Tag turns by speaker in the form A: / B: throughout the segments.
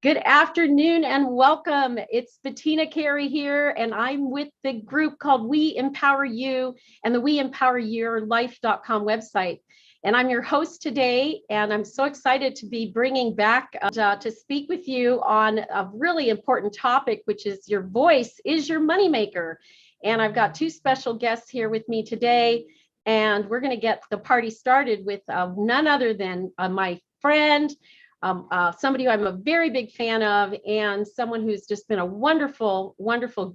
A: Good afternoon and welcome. It's Bettina Carey here, and I'm with the group called We Empower You and the WeEmpowerYourLife.com website. And I'm your host today, and I'm so excited to be bringing back to speak with you on a really important topic, which is your voice is your moneymaker. And I've got two special guests here with me today, and we're going to get the party started with none other than my friend, somebody who I'm a very big fan of, and someone who's just been a wonderful,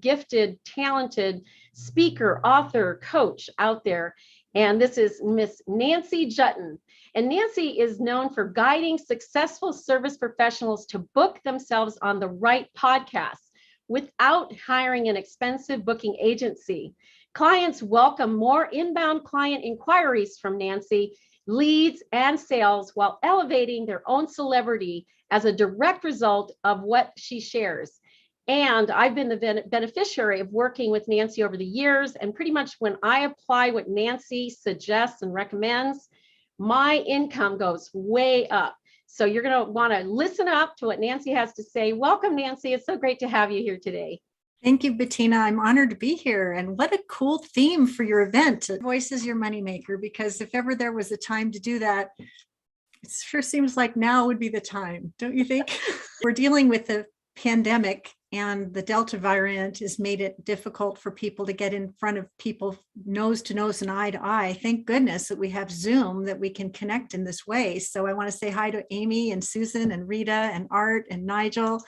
A: gifted, talented speaker, author, coach out there. And this is Miss Nancy Juetten. And Nancy is known for guiding successful service professionals to book themselves on the right podcasts without hiring an expensive booking agency. Clients welcome more inbound client inquiries from Nancy, leads and sales, while elevating their own celebrity as a direct result of what she shares. And I've been the beneficiary of working with Nancy over the years, and pretty much when I apply what Nancy suggests and recommends, my income goes way up. So you're going to want to listen up to what Nancy has to say. Welcome, Nancy. It's so great to have you here today.
B: Thank you, Bettina. I'm honored to be here. And what a cool theme for your event. Voice is your moneymaker, because if ever there was a time to do that, it sure seems like now would be the time, don't you think? We're dealing with the pandemic, and the Delta variant has made it difficult for people to get in front of people nose to nose and eye to eye. Thank goodness that we have Zoom, that we can connect in this way. So I want to say hi to Amy and Susan and Rita and Art and Nigel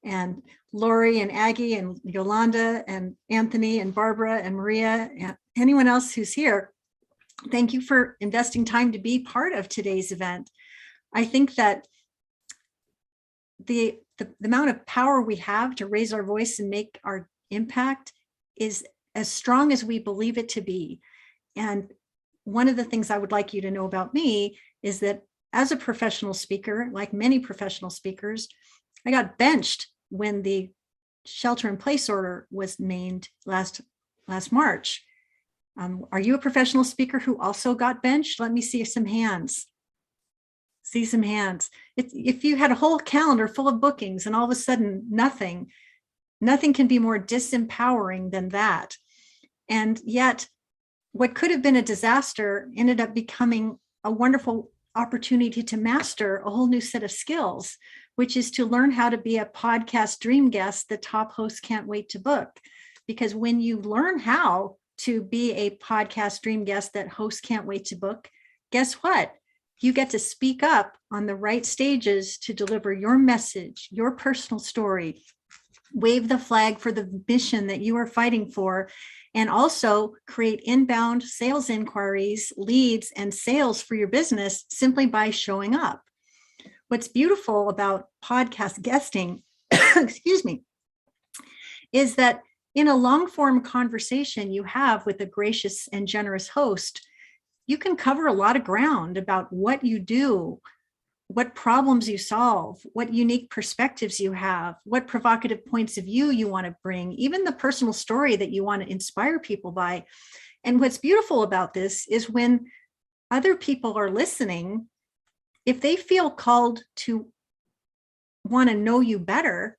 B: and Lori and Aggie and Yolanda and Anthony and Barbara and Maria and anyone else who's here. Thank you for investing time to be part of today's event. I think that the amount of power we have to raise our voice and make our impact is as strong as we believe it to be. And one of the things I would like you to know about me is that as a professional speaker, like many professional speakers, I got benched when the shelter-in-place order was named last March. Are you a professional speaker who also got benched? Let me see some hands. See some hands. If you had a whole calendar full of bookings and all of a sudden nothing can be more disempowering than that. And yet, what could have been a disaster ended up becoming a wonderful opportunity to master a whole new set of skills, which is to learn how to be a podcast dream guest that top hosts can't wait to book. Because when you learn how to be a podcast dream guest that hosts can't wait to book, guess what? You get to speak up on the right stages to deliver your message, your personal story, wave the flag for the mission that you are fighting for, and also create inbound sales inquiries, leads, and sales for your business simply by showing up. What's beautiful about podcast guesting, excuse me, is that in a long form conversation you have with a gracious and generous host, you can cover a lot of ground about what you do, what problems you solve, what unique perspectives you have, what provocative points of view you want to bring, even the personal story that you want to inspire people by. And what's beautiful about this is when other people are listening, if they feel called to want to know you better,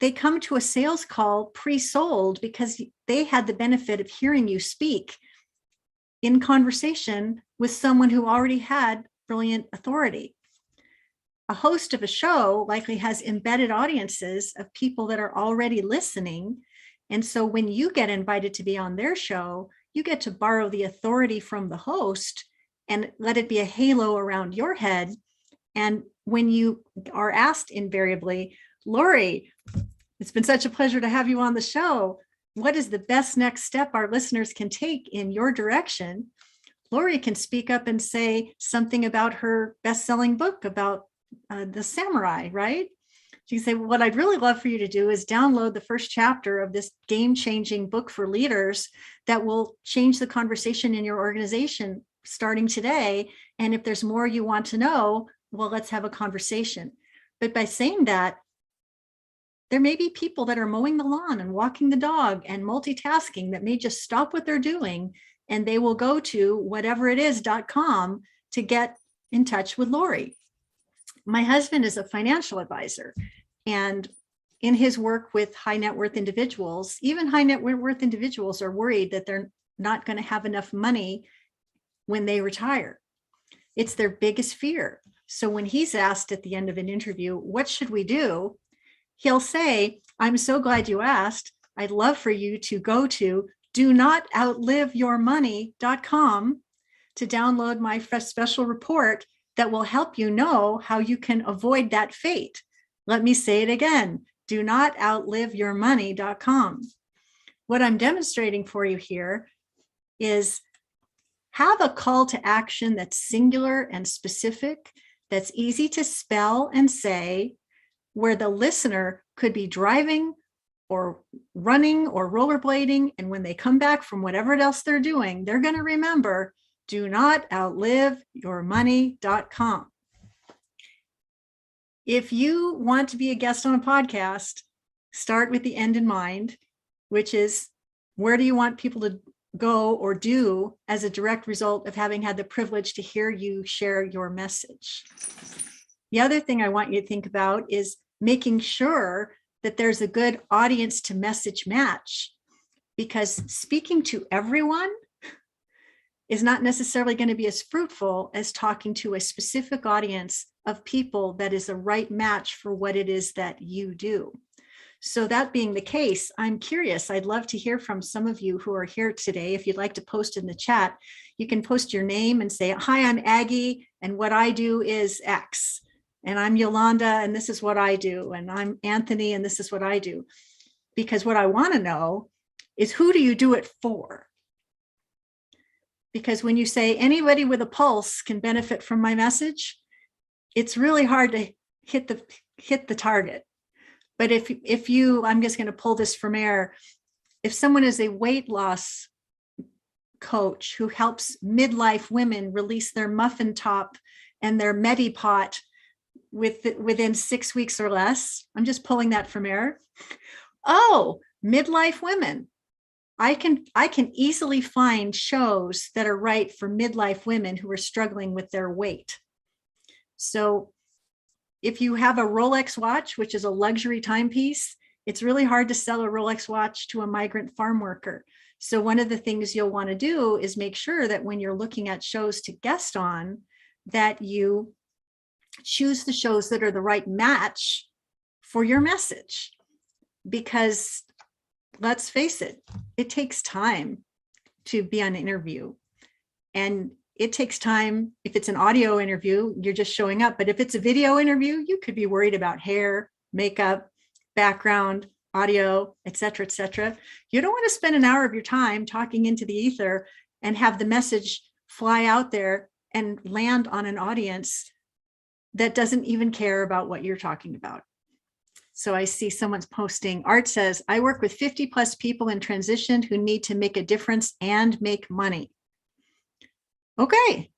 B: they come to a sales call pre-sold because they had the benefit of hearing you speak in conversation with someone who already had brilliant authority. A host of a show likely has embedded audiences of people that are already listening. And so when you get invited to be on their show, you get to borrow the authority from the host and let it be a halo around your head. And when you are asked invariably, Lori, it's been such a pleasure to have you on the show. What is the best next step our listeners can take in your direction? Lori can speak up and say something about her best-selling book about the samurai, right? She can say, well, what I'd really love for you to do is download the first chapter of this game-changing book for leaders that will change the conversation in your organization starting today. And if there's more you want to know, well, let's have a conversation. But by saying that, there may be people that are mowing the lawn and walking the dog and multitasking that may just stop what they're doing, and they will go to whateverit is.com to get in touch with Lori. my husband is a financial advisor, and in his work with high net worth individuals, even high net worth individuals are worried that they're not going to have enough money when they retire. It's their biggest fear. So when he's asked at the end of an interview, what should we do? He'll say, I'm so glad you asked. I'd love for you to go to donotoutlivyourmoney.com to download my special report that will help you know how you can avoid that fate. Let me say it again, donotoutlivyourmoney.com. What I'm demonstrating for you here is have a call to action that's singular and specific, that's easy to spell and say, where the listener could be driving or running or rollerblading, and when they come back from whatever else they're doing, they're going to remember donotoutlivyourmoney.com. If you want to be a guest on a podcast, start with the end in mind, which is where do you want people to go or do as a direct result of having had the privilege to hear you share your message. The other thing I want you to think about is making sure that there's a good audience to message match, because speaking to everyone is not necessarily going to be as fruitful as talking to a specific audience of people that is a right match for what it is that you do. So that being the case, I'm curious. I'd love to hear from some of you who are here today. If you'd like to post in the chat, you can post your name and say, hi, I'm Aggie, and what I do is X. And I'm Yolanda, and this is what I do. And I'm Anthony, and this is what I do. Because what I want to know is, who do you do it for? Because when you say anybody with a pulse can benefit from my message, it's really hard to hit the target. But if you, I'm just going to pull this from air. If someone is a weight loss coach who helps midlife women release their muffin top and their Medipot within 6 weeks or less, I'm just pulling that from air. Oh, midlife women. I can easily find shows that are right for midlife women who are struggling with their weight. So if you have a Rolex watch, which is a luxury timepiece, it's really hard to sell a Rolex watch to a migrant farm worker. So one of the things you'll want to do is make sure that when you're looking at shows to guest on, that you choose the shows that are the right match for your message. Because let's face it, it takes time to be on an interview. And it takes time. If it's an audio interview, you're just showing up. But if it's a video interview, you could be worried about hair, makeup, background, audio, et cetera, et cetera. You don't want to spend an hour of your time talking into the ether and have the message fly out there and land on an audience that doesn't even care about what you're talking about. So I see someone's posting. Art says, I work with 50 plus people in transition who need to make a difference and make money. Okay.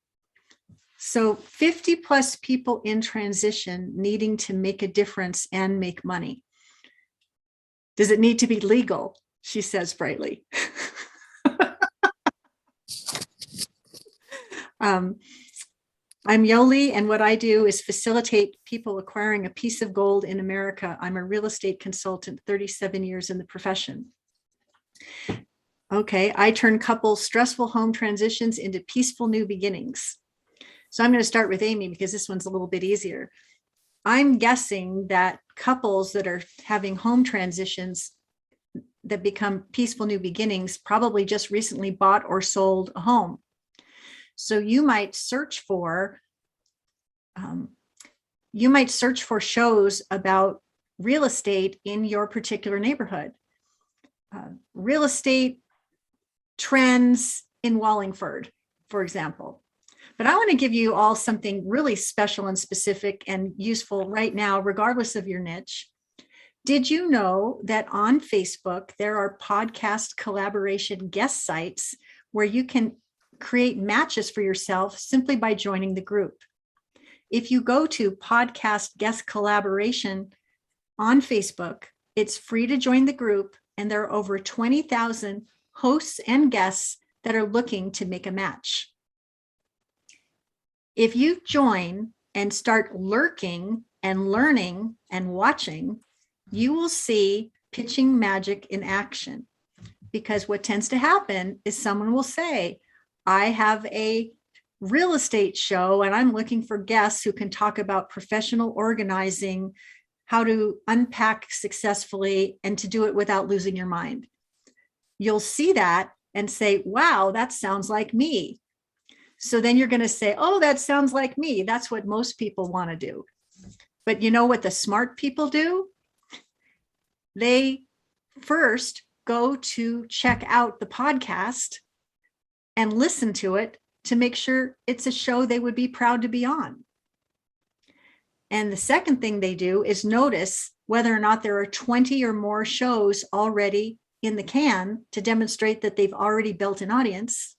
B: So 50 plus people in transition needing to make a difference and make money. Does it need to be legal? She says brightly. I'm Yoli, and what I do is facilitate people acquiring a piece of gold in America. I'm a real estate consultant, 37 years in the profession. Okay, I turn couples' stressful home transitions into peaceful new beginnings. So I'm going to start with Amy because this one's a little bit easier. I'm guessing that couples that are having home transitions that become peaceful new beginnings probably just recently bought or sold a home. So you might search for shows about real estate in your particular neighborhood, real estate trends in Wallingford, for example. But I want to give you all something really special and specific and useful right now, regardless of your niche. Did you know that on Facebook, there are podcast collaboration guest sites where you can create matches for yourself simply by joining the group? If you go to podcast guest collaboration on Facebook, it's free to join the group, and there are over 20,000 hosts and guests that are looking to make a match. If you join and start lurking and learning and watching, you will see pitching magic in action. Because what tends to happen is someone will say, I have a real estate show and I'm looking for guests who can talk about professional organizing, how to unpack successfully, and to do it without losing your mind. You'll see that and say, wow, that sounds like me. So then you're going to say, oh, that sounds like me. That's what most people want to do. But you know what the smart people do? They first go to check out the podcast and listen to it to make sure it's a show they would be proud to be on. And the second thing they do is notice whether or not there are 20 or more shows already in the can to demonstrate that they've already built an audience.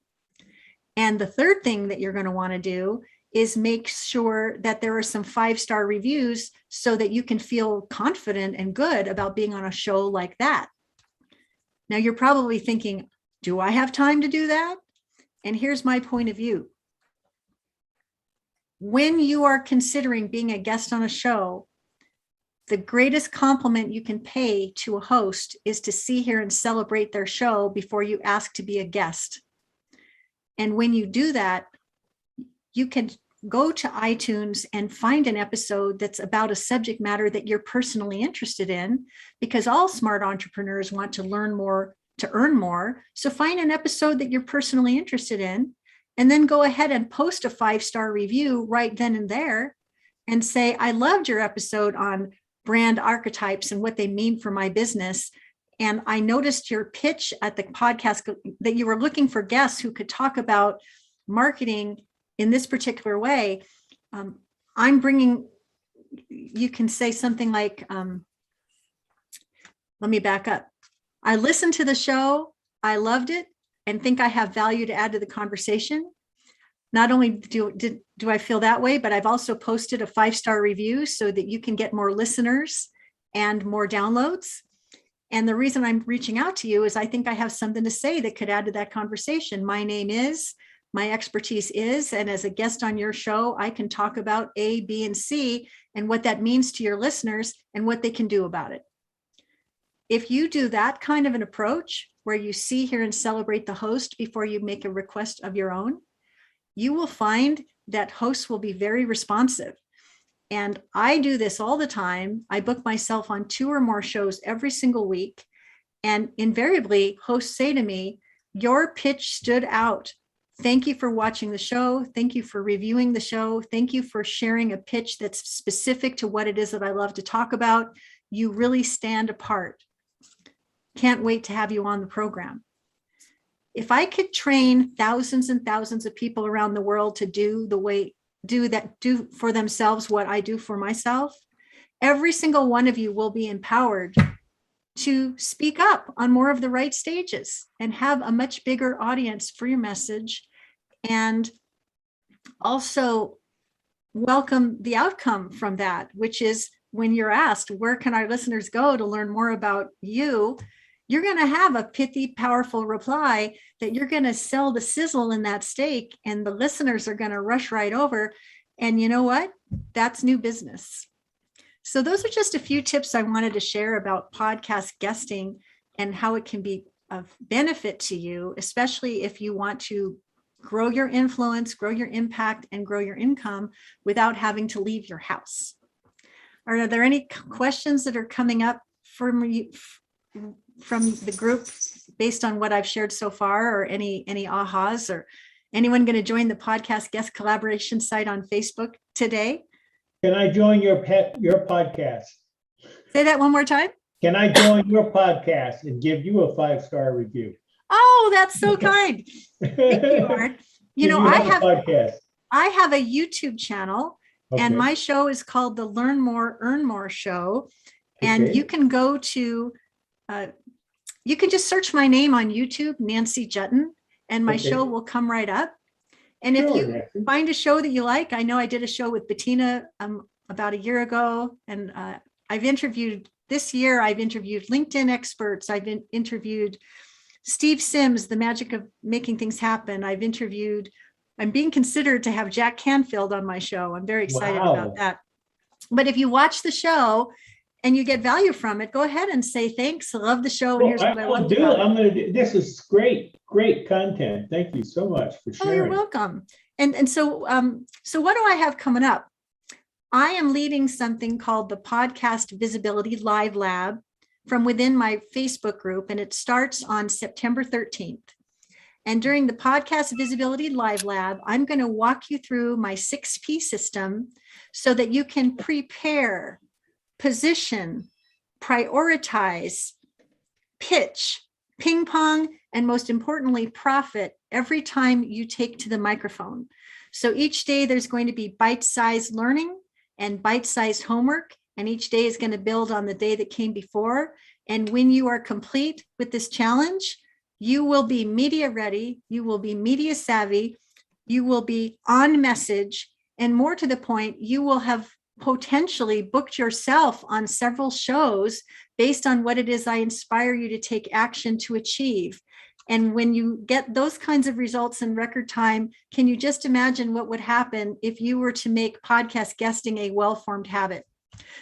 B: And the third thing that you're going to want to do is make sure that there are some 5-star reviews so that you can feel confident and good about being on a show like that. Now, you're probably thinking, do I have time to do that? And here's my point of view. When you are considering being a guest on a show, the greatest compliment you can pay to a host is to see, hear, and celebrate their show before you ask to be a guest. And when you do that, you can go to iTunes and find an episode that's about a subject matter that you're personally interested in, because all smart entrepreneurs want to learn more to earn more. So find an episode that you're personally interested in, and then go ahead and post a 5-star review right then and there and say, I loved your episode on brand archetypes and what they mean for my business. And I noticed your pitch at the podcast that you were looking for guests who could talk about marketing in this particular way. I'm bringing, you can say something like, let me back up. I listened to the show, I loved it, and think I have value to add to the conversation. Not only do I feel that way, but I've also posted a 5-star review so that you can get more listeners and more downloads. And the reason I'm reaching out to you is I think I have something to say that could add to that conversation. My name is, my expertise is, and as a guest on your show, I can talk about A, B, and C and what that means to your listeners and what they can do about it. If you do that kind of an approach where you see, hear, and celebrate the host before you make a request of your own, you will find that hosts will be very responsive. And I do this all the time. I book myself on 2 or more shows every single week. And invariably, hosts say to me, your pitch stood out. Thank you for watching the show. Thank you for reviewing the show. Thank you for sharing a pitch that's specific to what it is that I love to talk about. You really stand apart. Can't wait to have you on the program. If I could train thousands and thousands of people around the world to do for themselves what I do for myself, every single one of you will be empowered to speak up on more of the right stages and have a much bigger audience for your message, and also welcome the outcome from that, which is when you're asked, where can our listeners go to learn more about you? You're going to have a pithy, powerful reply that you're going to sell the sizzle in that steak, and the listeners are going to rush right over. And you know what? That's new business. So those are just a few tips I wanted to share about podcast guesting and how it can be of benefit to you, especially if you want to grow your influence, grow your impact, and grow your income without having to leave your house. Are there any questions that are coming up from the group based on what I've shared so far, or any ahas, or anyone going to join the podcast guest collaboration site on Facebook today?
C: Can I join your podcast?
B: Say that one more time.
C: Can I join your podcast and give you a 5-star review?
B: Oh, that's so kind. Thank you, Art. I have a YouTube channel, okay, and my show is called the Learn More, Earn More Show. And okay, you can go to, you can just search my name on YouTube, Nancy Juetten, and my show will come right up. And if you find a show that you like, I know I did a show with Bettina about a year ago, and I've interviewed LinkedIn experts. I've interviewed Steve Sims, The Magic of Making Things Happen. I've interviewed I'm being considered to have Jack Canfield on my show. I'm very excited
C: Wow.
B: about that. But if you watch the show and you get value from it, go ahead and say, thanks, I love the show. And
C: Well,
B: here's what I
C: I will
B: loved
C: do it.
B: about it.
C: I'm going to do, this is great content. Thank you so much for
B: Oh, you're
C: sharing.
B: welcome. And so what do I have coming up? I am leading something called the Podcast Visibility Live Lab from within my Facebook group, and it starts on September 13th. And during the Podcast Visibility Live Lab, I'm going to walk you through my 6P system so that you can prepare, position, prioritize, pitch, ping pong, and most importantly, profit every time you take to the microphone. So each day there's going to be bite-sized learning and bite-sized homework, and each day is going to build on the day that came before. And when you are complete with this challenge, you will be media ready, you will be media savvy, you will be on message, and more to the point, you will have potentially booked yourself on several shows based on what it is I inspire you to take action to achieve. And when you get those kinds of results in record time, can you just imagine what would happen if you were to make podcast guesting a well-formed habit?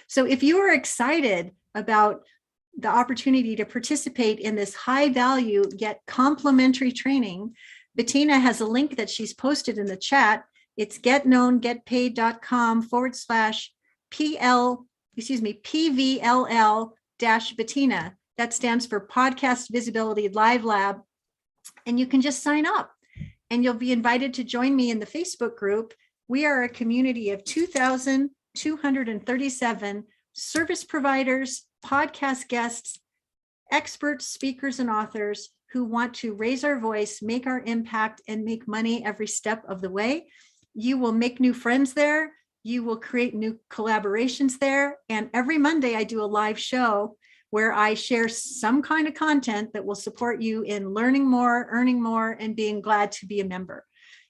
B: So if you are excited about the opportunity to participate in this high value yet complimentary training, Bettina has a link that she's posted in the chat. It's PVLL-Bettina. That stands for Podcast Visibility Live Lab. And you can just sign up and you'll be invited to join me in the Facebook group. We are a community of 2,237 service providers, podcast guests, experts, speakers, and authors who want to raise our voice, make our impact, and make money every step of the way. You will make new friends there. You will create new collaborations there. And every Monday I do a live show where I share some kind of content that will support you in learning more, earning more, and being glad to be a member.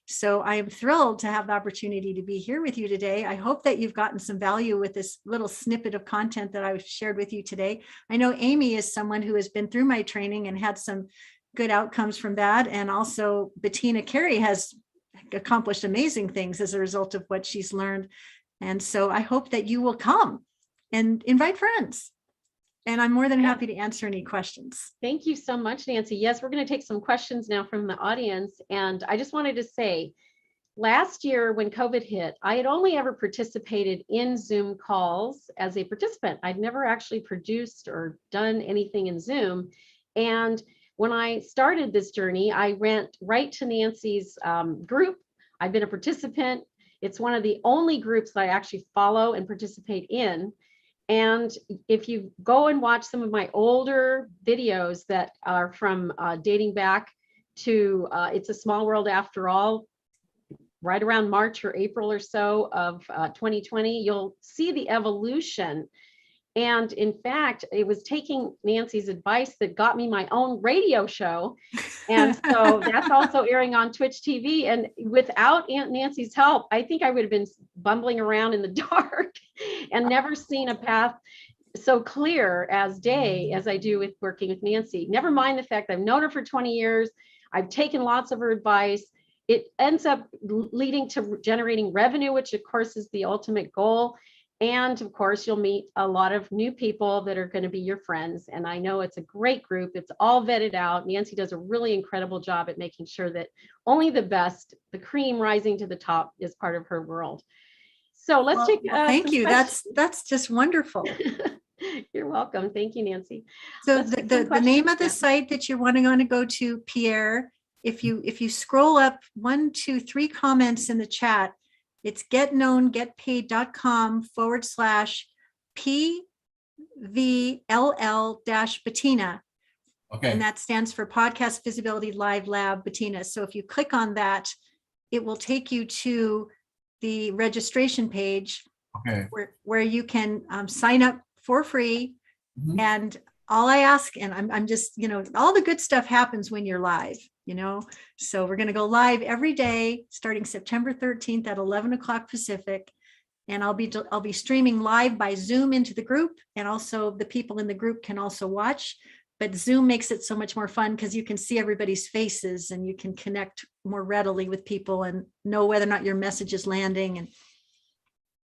B: So I am thrilled to have the opportunity to be here with you today. I hope that you've gotten some value with this little snippet of content that I've shared with you today. I know Amy is someone who has been through my training and had some good outcomes from that. And also Bettina Carey has accomplished amazing things as a result of what she's learned. And so I hope that you will come and invite friends. And I'm more than happy to answer any questions.
A: Thank you so much, Nancy. Yes, we're going to take some questions now from the audience. And I just wanted to say, last year when COVID hit, I had only ever participated in Zoom calls as a participant. I'd never actually produced or done anything in Zoom. And when I started this journey, I went right to Nancy's group. I've been a participant. It's one of the only groups that I actually follow and participate in. And if you go and watch some of my older videos that are from dating back to It's a Small World After All, right around March or April or so of 2020, you'll see the evolution. And in fact, it was taking Nancy's advice that got me my own radio show. And so that's also airing on Twitch TV. And without Aunt Nancy's help, I think I would have been bumbling around in the dark and never seen a path so clear as day as I do with working with Nancy. Never mind the fact I've known her for 20 years. I've taken lots of her advice. It ends up leading to generating revenue, which of course is the ultimate goal. And of course, you'll meet a lot of new people that are going to be your friends. And I know it's a great group. It's all vetted out. Nancy does a really incredible job at making sure that only the best, the cream rising to the top, is part of her world. So let's take.
B: Thank you. That's just wonderful.
A: You're welcome. Thank you, Nancy.
B: So the name of the site that you're wanting to go to, Pierre, if you scroll up 1, 2, 3 comments in the chat, it's getknown.getpaid.com/PVLL-Bettina.
D: Okay.
B: And that stands for Podcast Visibility Live Lab Bettina. So if you click on that, it will take you to the registration page,
D: Okay.
B: where you can sign up for free.
D: Mhm.
B: And all I ask, and I'm just, all the good stuff happens when you're live, so we're going to go live every day starting September 13th at 11 o'clock Pacific. And I'll be streaming live by Zoom into the group. And also the people in the group can also watch. but Zoom makes it so much more fun because you can see everybody's faces and you can connect more readily with people and know whether or not your message is landing. And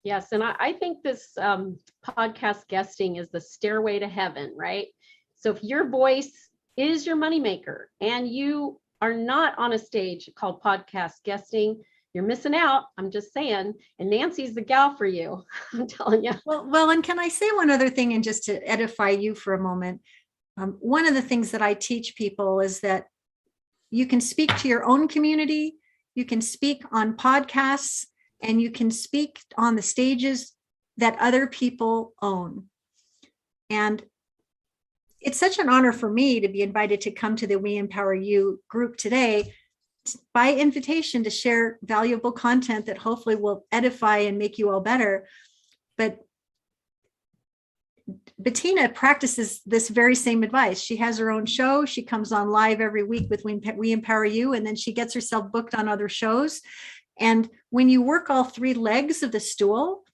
A: yes, and I think this podcast guesting is the stairway to heaven, right? So if your voice is your moneymaker and you are not on a stage called podcast guesting, you're missing out. I'm just saying. And Nancy's the gal for you. I'm telling you.
B: Well, and can I say one other thing, and just to edify you for a moment? One of the things that I teach people is that you can speak to your own community, you can speak on podcasts, and you can speak on the stages that other people own. And it's such an honor for me to be invited to come to the We Empower You group today by invitation to share valuable content that hopefully will edify and make you all better. But Bettina practices this very same advice. She has her own show. She comes on live every week with We Empower You, and then she gets herself booked on other shows. And when you work all three legs of the stool,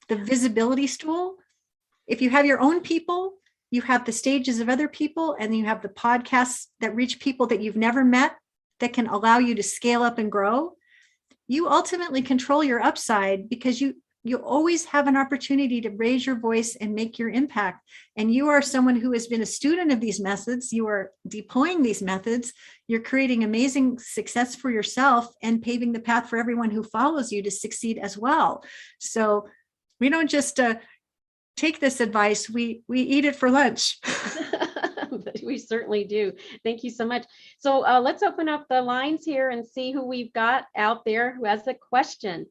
B: the visibility stool, if you have your own people, you have the stages of other people, and you have the podcasts that reach people that you've never met that can allow you to scale up and grow, you ultimately control your upside because you always have an opportunity to raise your voice and make your impact. And you are someone who has been a student of these methods. You are deploying these methods. You're creating amazing success for yourself and paving the path for everyone who follows you to succeed as well. So we don't just take this advice, we eat it for lunch.
A: We certainly do. Thank you so much. So let's open up the lines here and see who we've got out there who has a question.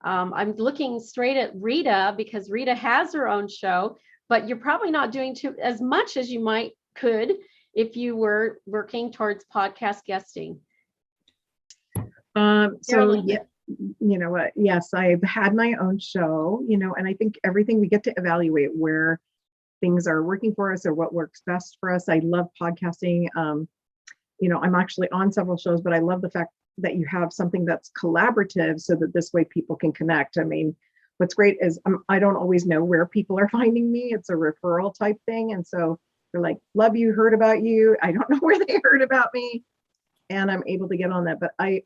A: I'm looking straight at Rita because Rita has her own show, but you're probably not doing as much as you could if you were working towards podcast guesting.
D: So yeah, you know what? Yes, I've had my own show, and I think everything we get to evaluate where things are working for us or what works best for us. I love podcasting. I'm actually on several shows, but I love the fact that you have something that's collaborative so that this way people can connect. I mean, what's great is I don't always know where people are finding me. It's a referral type thing. And so they're like, love you, heard about you. I don't know where they heard about me. And I'm able to get on that. But I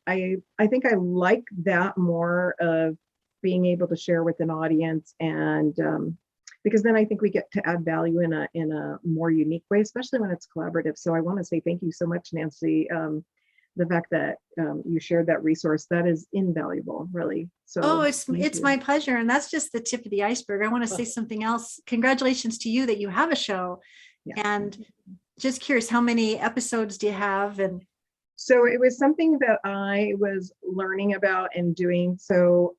D: think I like that more of being able to share with an audience, and because then I think we get to add value in a more unique way, especially when it's collaborative. So I want to say thank you so much, Nancy. The fact that you shared that resource, that is invaluable, really. So
B: it's my pleasure. And that's just the tip of the iceberg. I want to say something else. Congratulations to you that you have a show. Yeah. And just curious, how many episodes do you have? And
D: so it was something that I was learning about and doing. So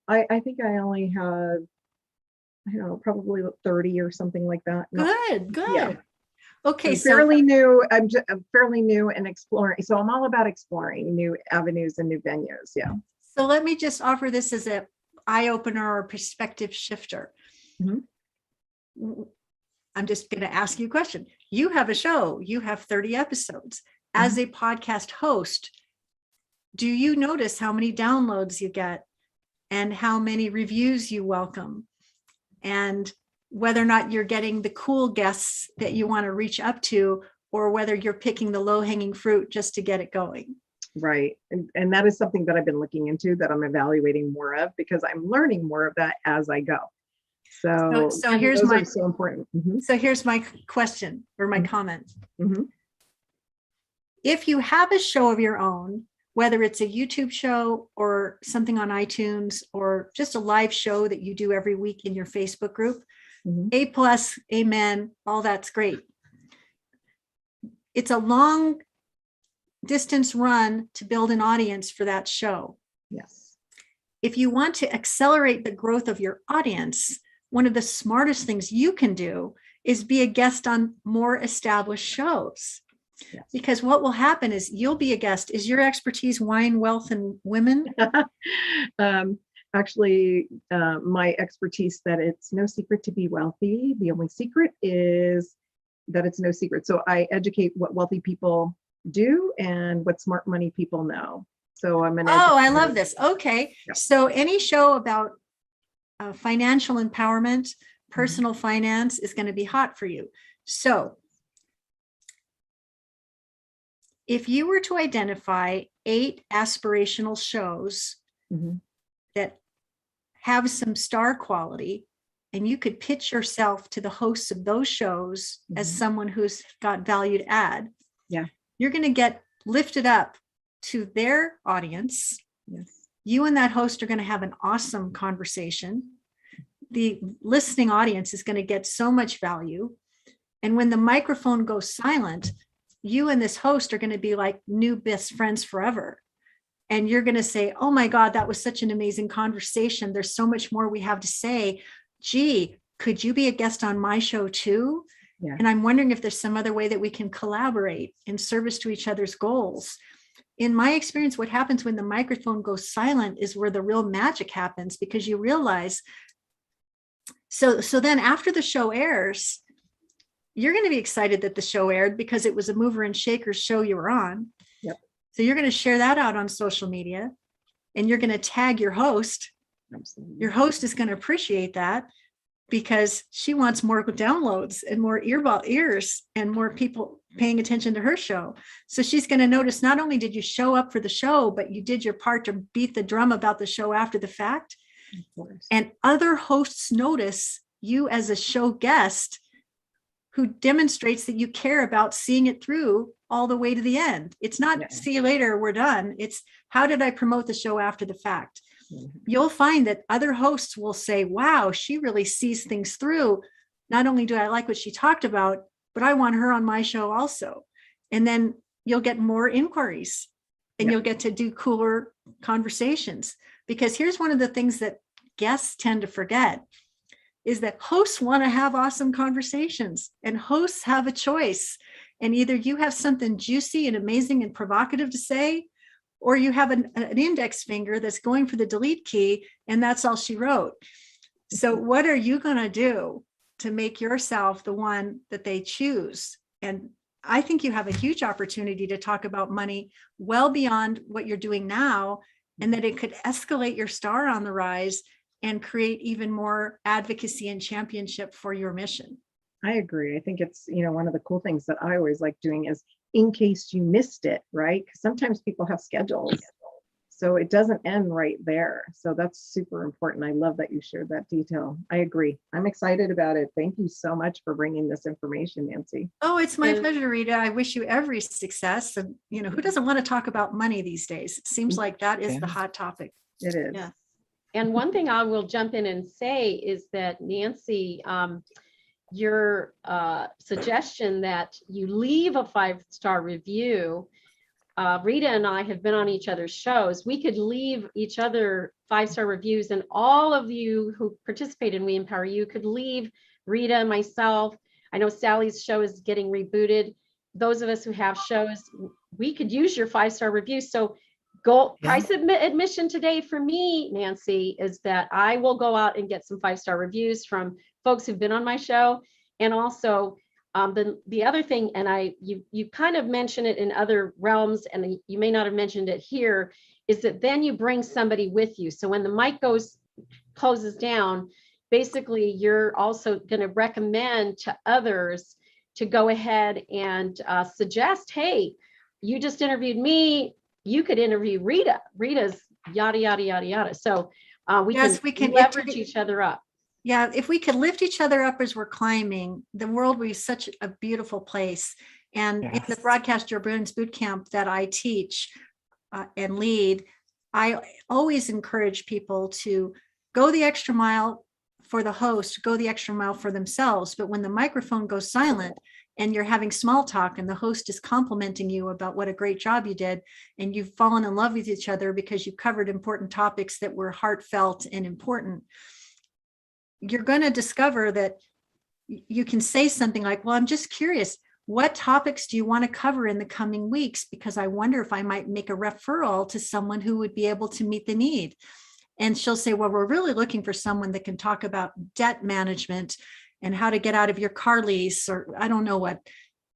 D: I think I only have, I don't know, probably 30 or something like that.
B: Good. Yeah. Okay.
D: I'm fairly new. I'm fairly new and exploring. So I'm all about exploring new avenues and new venues. Yeah.
B: So let me just offer this as an eye opener or perspective shifter. Mm-hmm. I'm just going to ask you a question. You have a show, you have 30 episodes. As a podcast host, do you notice how many downloads you get and how many reviews you welcome, and whether or not you're getting the cool guests that you want to reach up to, or whether you're picking the low-hanging fruit just to get it going?
D: Right. And that is something that I've been looking into, that I'm evaluating more of, because I'm learning more of that as I go. So
B: here's
D: those are so important. Mm-hmm.
B: So here's my question or my comment.
D: Mm-hmm.
B: If you have a show of your own, whether it's a YouTube show or something on iTunes or just a live show that you do every week in your Facebook group, A+, amen, all that's great. It's a long distance run to build an audience for that show.
D: Yes.
B: If you want to accelerate the growth of your audience, one of the smartest things you can do is be a guest on more established shows. Yes. Because what will happen is you'll be a guest. Is your expertise wine, wealth, and women?
D: Actually, my expertise that it's no secret to be wealthy. The only secret is that it's no secret. So I educate what wealthy people do and what smart money people know. So I'm an educator.
B: I love this. Okay. Yeah. So any show about financial empowerment, personal finance is going to be hot for you. So if you were to identify 8 aspirational shows
D: Mhm.
B: that have some star quality, and you could pitch yourself to the hosts of those shows as
D: Mhm.
B: someone who's got value to add,
D: Yeah.
B: you're going to get lifted up to their audience.
D: Yes.
B: You and that host are going to have an awesome conversation. The listening audience is going to get so much value. And when the microphone goes silent, you and this host are going to be like new best friends forever. And you're going to say, oh my God, that was such an amazing conversation. There's so much more we have to say. Gee, could you be a guest on my show too?
D: Yeah.
B: And I'm wondering if there's some other way that we can collaborate in service to each other's goals. In my experience, what happens when the microphone goes silent is where the real magic happens, because you realize, so then after the show airs, you're going to be excited that the show aired because it was a mover and shakers show you were on.
D: Yep.
B: So you're going to share that out on social media, and you're going to tag your host.
D: Absolutely.
B: Your host is going to appreciate that because she wants more downloads and more ears and more people paying attention to her show. So she's going to notice not only did you show up for the show, but you did your part to beat the drum about the show after the fact.
D: Of course.
B: And other hosts notice you as a show guest who demonstrates that you care about seeing it through all the way to the end. It's not
D: Yeah.
B: see you later, we're done. It's how did I promote the show after the fact?
D: Mhm.
B: You'll find that other hosts will say, wow, she really sees things through. Not only do I like what she talked about, but I want her on my show also. And then you'll get more inquiries and
D: Yeah.
B: you'll get to do cooler conversations. Because here's one of the things that guests tend to forget is that hosts want to have awesome conversations, and hosts have a choice. And either you have something juicy and amazing and provocative to say, or you have an index finger that's going for the delete key, and that's all she wrote. So what are you going to do to make yourself the one that they choose? And I think you have a huge opportunity to talk about money well beyond what you're doing now, and that it could escalate your star on the rise and create even more advocacy and championship for your mission.
D: I agree. I think it's, one of the cool things that I always like doing is in case you missed it, right? Because sometimes people have schedules. So it doesn't end right there. So that's super important. I love that you shared that detail. I agree. I'm excited about it. Thank you so much for bringing this information, Nancy.
B: Oh, it's my
A: And-
B: pleasure, Rita. I wish you every success. And, who doesn't want to talk about money these days? It seems like that is the
D: Yeah.
B: hot topic.
D: It is.
A: Yes. And one thing I will jump in and say is that Nancy, your suggestion that you leave a 5-star review, Rita and I have been on each other's shows. We could leave each other 5-star reviews, and all of you who participate in We Empower You could leave Rita, myself. I know Sally's show is getting rebooted. Those of us who have shows, we could use your 5-star review. So price admission today for me, Nancy, is that I will go out and get some 5-star reviews from folks who've been on my show. And also the other thing, and you kind of mentioned it in other realms, and you may not have mentioned it here, is that then you bring somebody with you. So when the mic closes down, basically you're also going to recommend to others to go ahead and suggest, hey, you just interviewed me. You could interview Rita. Rita's yada, yada, yada, yada. So we can leverage each other up.
B: Yeah, if we could lift each other up as we're climbing, the world would be such a beautiful place. And in the Broadcast Your Brilliance Bootcamp that I teach and lead, I always encourage people to go the extra mile for the host, go the extra mile for themselves. But when the microphone goes silent and you're having small talk and the host is complimenting you about what a great job you did, and you've fallen in love with each other because you covered important topics that were heartfelt and important, you're going to discover that you can say something like, well, I'm just curious, what topics do you want to cover in the coming weeks? Because I wonder if I might make a referral to someone who would be able to meet the need. And she'll say, well, we're really looking for someone that can talk about debt management and how to get out of your car lease, or I don't know what.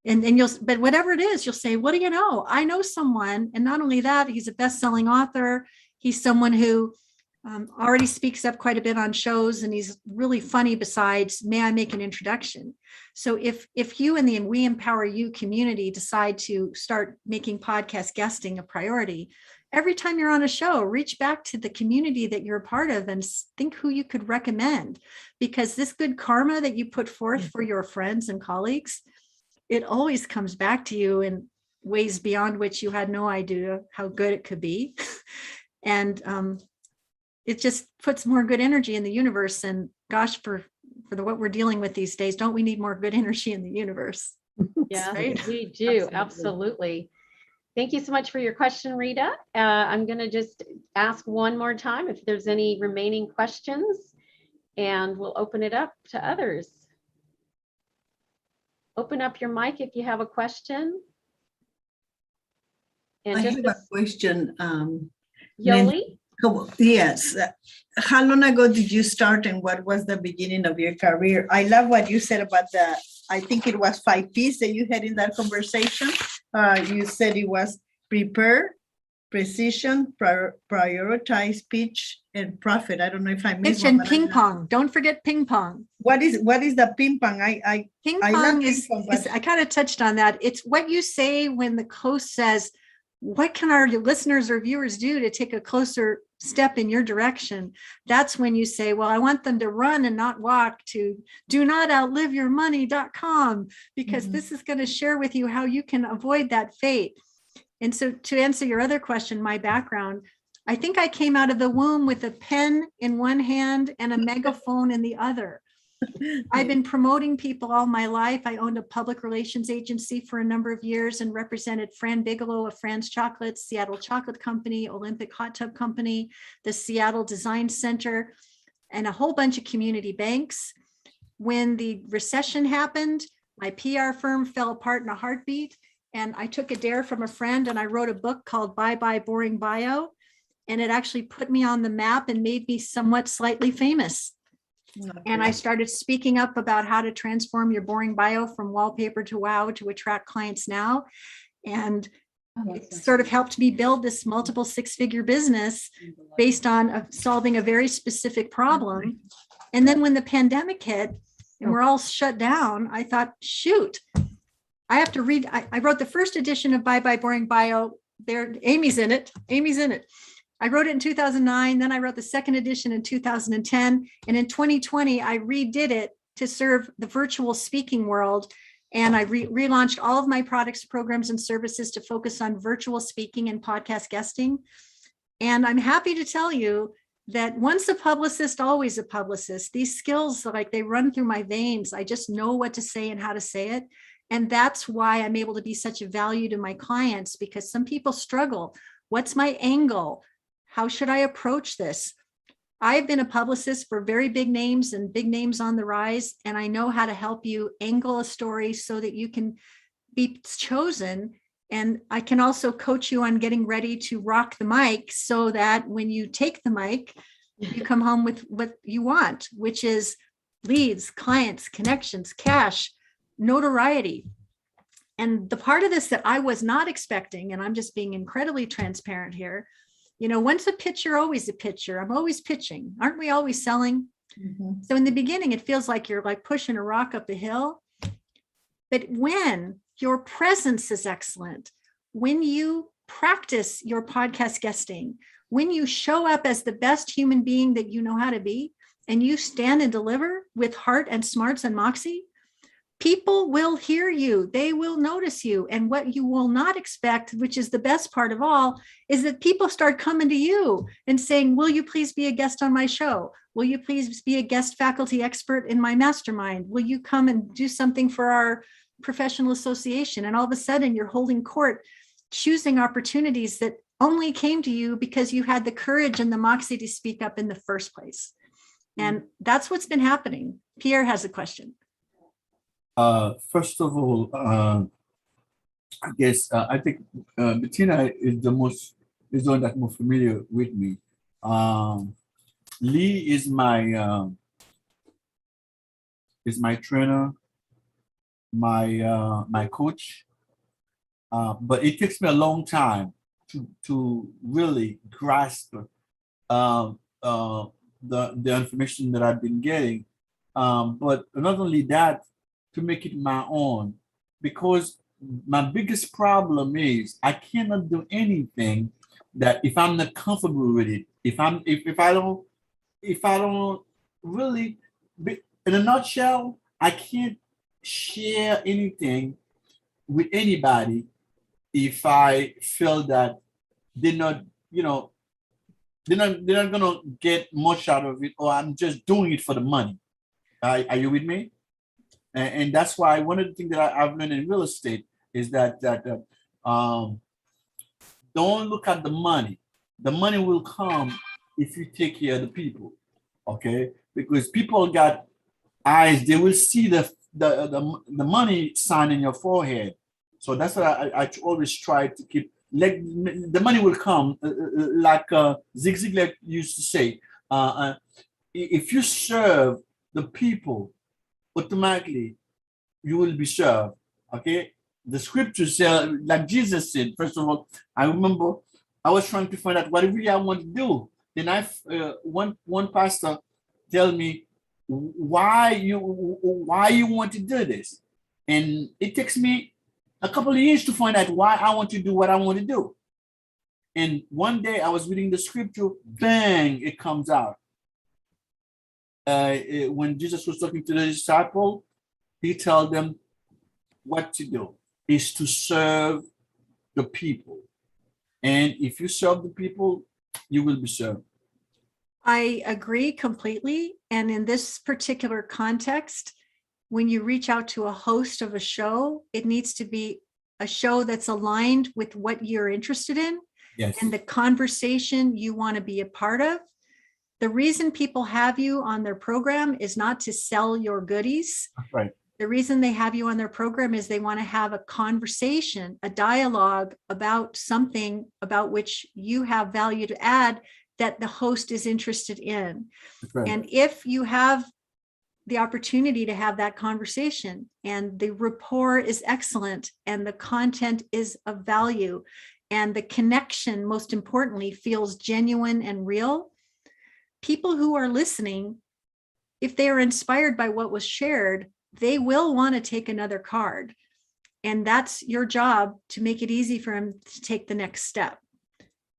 B: And but whatever it is, you'll say, what do you know? I know someone. And not only that, he's a best-selling author. He's someone who already speaks up quite a bit on shows, and he's really funny besides, may I make an introduction? So if you and the We Empower You community decide to start making podcast guesting a priority, every time you're on a show, reach back to the community that you're a part of and think who you could recommend, because this good karma that you put forth for your friends and colleagues, it always comes back to you in ways beyond which you had no idea how good it could be. And it just puts more good energy in the universe. And gosh, for what we're dealing with these days, don't we need more good energy in the universe?
A: Yeah,
B: Right?
A: we do. Absolutely. Thank you so much for your question, Rita. I'm going to just ask one more time if there's any remaining questions, and we'll open it up to others. Open up your mic if you have a question. And
E: I
A: just
E: have a question.
A: Yoli?
E: Yes. How long ago did you start, and what was the beginning of your career? I love what you said about I think it was 5 P's that you had in that conversation. You said it was prepare, precision, prioritize, pitch, and profit. I don't know if I missed
B: Pitch and
E: one.
B: ping pong. Don't forget ping pong.
E: What is the ping pong?
B: Ping
E: I love
B: pong
E: ping
B: is,
E: pong, but-
B: I kind of touched on that. It's what you say when the host says, what can our listeners or viewers do to take a closer step in your direction? That's when you say, well, I want them to run and not walk to donotoutlivyourmoney.com, because this is going to share with you how you can avoid that fate. And so to answer your other question, my background, I think I came out of the womb with a pen in one hand and a megaphone in the other. I've been promoting people all my life. I owned a public relations agency for a number of years and represented Fran Bigelow of Fran's Chocolates, Seattle Chocolate Company, Olympic Hot Tub Company, the Seattle Design Center, and a whole bunch of community banks. When the recession happened, my PR firm fell apart in a heartbeat, and I took a dare from a friend and I wrote a book called Bye Bye Boring Bio, and it actually put me on the map and made me somewhat slightly famous. And I started speaking up about how to transform your boring bio from wallpaper to wow to attract clients now. And it sort of helped me build this multiple 6-figure business based on solving a very specific problem. And then when the pandemic hit and we're all shut down, I thought, shoot, I have to read. I wrote the first edition of Bye Bye Boring Bio. There, Amy's in it. I wrote it in 2009, then I wrote the second edition in 2010, and in 2020, I redid it to serve the virtual speaking world, and I relaunched all of my products, programs, and services to focus on virtual speaking and podcast guesting. And I'm happy to tell you that once a publicist, always a publicist. These skills, like, they run through my veins. I just know what to say and how to say it. And that's why I'm able to be such a value to my clients, because some people struggle. What's my angle? How should I approach this? I've been a publicist for very big names and big names on the rise, and I know how to help you angle a story so that you can be chosen. And I can also coach you on getting ready to rock the mic so that when you take the mic, you come home with what you want, which is leads, clients, connections, cash, notoriety. And the part of this that I was not expecting, and I'm just being incredibly transparent here, you know, once a pitcher, always a pitcher. I'm always pitching. Aren't we always selling? So in the beginning, it feels like you're like pushing a rock up a hill. But when your presence is excellent, when you practice your podcast guesting, when you show up as the best human being that you know how to be, and you stand and deliver with heart and smarts and moxie, people will hear you, they will notice you. And what you will not expect, which is the best part of all, is that people start coming to you and saying, will you please be a guest on my show? Will you please be a guest faculty expert in my mastermind? Will you come and do something for our professional association? And all of a sudden you're holding court, choosing opportunities that only came to you because you had the courage and the moxie to speak up in the first place. And that's what's been happening. Pierre has a question.
F: First of all, I guess I think Bettina is the one that's more familiar with me. Lee is my trainer, my coach. But it takes me a long time to really grasp the information that I've been getting. But not only that, to make it my own, because my biggest problem is I cannot do anything that if I'm not comfortable with it, if I don't really, in a nutshell, I can't share anything with anybody if I feel that they're not, they're not gonna get much out of it, or I'm just doing it for the money. Are you with me? And that's why one of the things that I've learned in real estate is that don't look at the money. The money will come if you take care of the people, okay? Because people got eyes; they will see the money sign in your forehead. So that's what I always try to keep. Like the money will come, like Zig Ziglar used to say. If you serve the people, automatically you will be served. Okay, the scriptures say, like Jesus said. First of all, I remember I was trying to find out what really I want to do. Then one pastor tell me why you want to do this, and it takes me a couple of years to find out why I want to do what I want to do. And one day I was reading the scripture, bang, it comes out. When Jesus was talking to the disciple, he told them what to do is to serve the people. And if you serve the people, you will be served.
B: I agree completely. And in this particular context, when you reach out to a host of a show, it needs to be a show that's aligned with what you're interested in.
F: Yes.
B: And the conversation you want to be a part of. The reason people have you on their program is not to sell your goodies.
F: Right.
B: The reason they have you on their program is they want to have a conversation, a dialogue about something about which you have value to add that the host is interested in.
F: Right.
B: And if you have the opportunity to have that conversation and the rapport is excellent and the content is of value and the connection, most importantly, feels genuine and real, people who are listening, if they are inspired by what was shared, they will want to take another card. And that's your job, to make it easy for them to take the next step.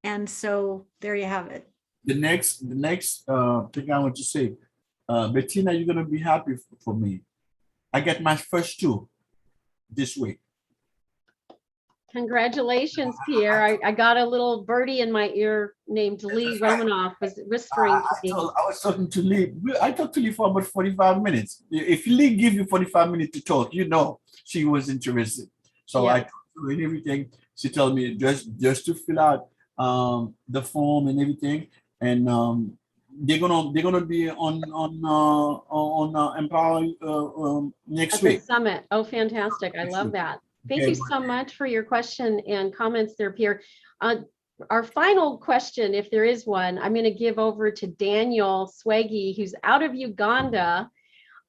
B: And so there you have it.
F: The next thing I want to say, Bettina, you're gonna be happy for me. I get my first 2 this week.
A: Congratulations, Pierre. I got a little birdie in my ear named Lee Romanoff was whispering to me.
F: I was talking to Lee. I talked to Lee for about 45 minutes. If Lee give you 45 minutes to talk, she was interested. So
A: Yeah.
F: I talked to her and everything. She told me just to fill out the form and everything. And they're gonna be on Empower next
A: At
F: week.
A: the summit. Oh, fantastic. I love that. Thank you so much for your question and comments there, Pierre. Our final question, if there is one, I'm going to give over to Daniel Swaggy, who's out of Uganda.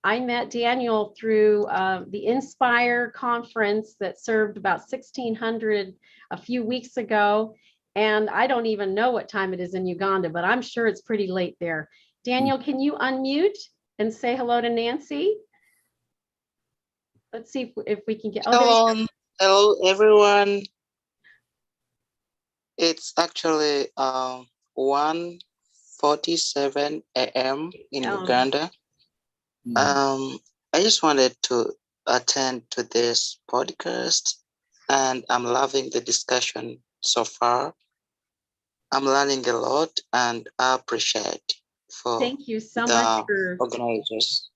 A: I met Daniel through the Inspire conference that served about 1,600 a few weeks ago. And I don't even know what time it is in Uganda, but I'm sure it's pretty late there. Daniel, can you unmute and say hello to Nancy? Let's see if we can get.
G: Hello, hello everyone. It's actually 1:47 a.m. in Uganda. I just wanted to attend to this podcast, and I'm loving the discussion so far. I'm learning a lot, and I appreciate for
A: thank you so much for
G: organizers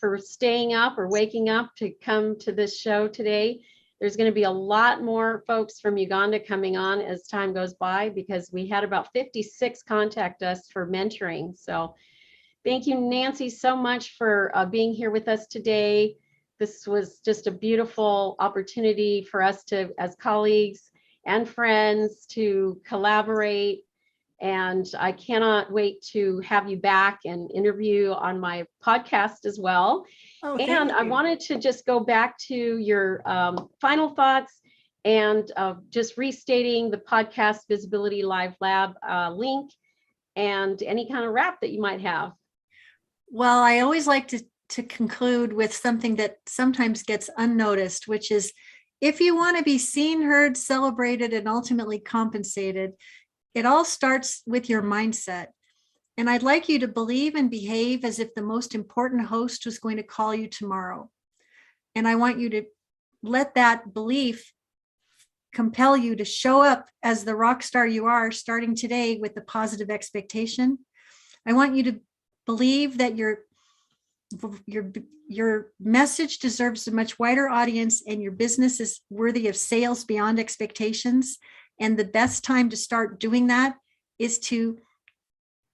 A: for staying up or waking up to come to this show today. There's going to be a lot more folks from Uganda coming on as time goes by, because we had about 56 contact us for mentoring. So thank you, Nancy, so much for being here with us today. This was just a beautiful opportunity for us to, as colleagues and friends, to collaborate. And I cannot wait to have you back and interview on my podcast as well.
B: Oh,
A: and I wanted to just go back to your final thoughts and just restating the podcast Visibility Live Lab link. and any kind of wrap that you might have.
B: Well, I always like to conclude with something that sometimes gets unnoticed, which is if you want to be seen, heard, celebrated, and ultimately compensated, it all starts with your mindset. And I'd like you to believe and behave as if the most important host was going to call you tomorrow. And I want you to let that belief compel you to show up as the rock star you are starting today with the positive expectation. I want you to believe that your message deserves a much wider audience and your business is worthy of sales beyond expectations. And the best time to start doing that is to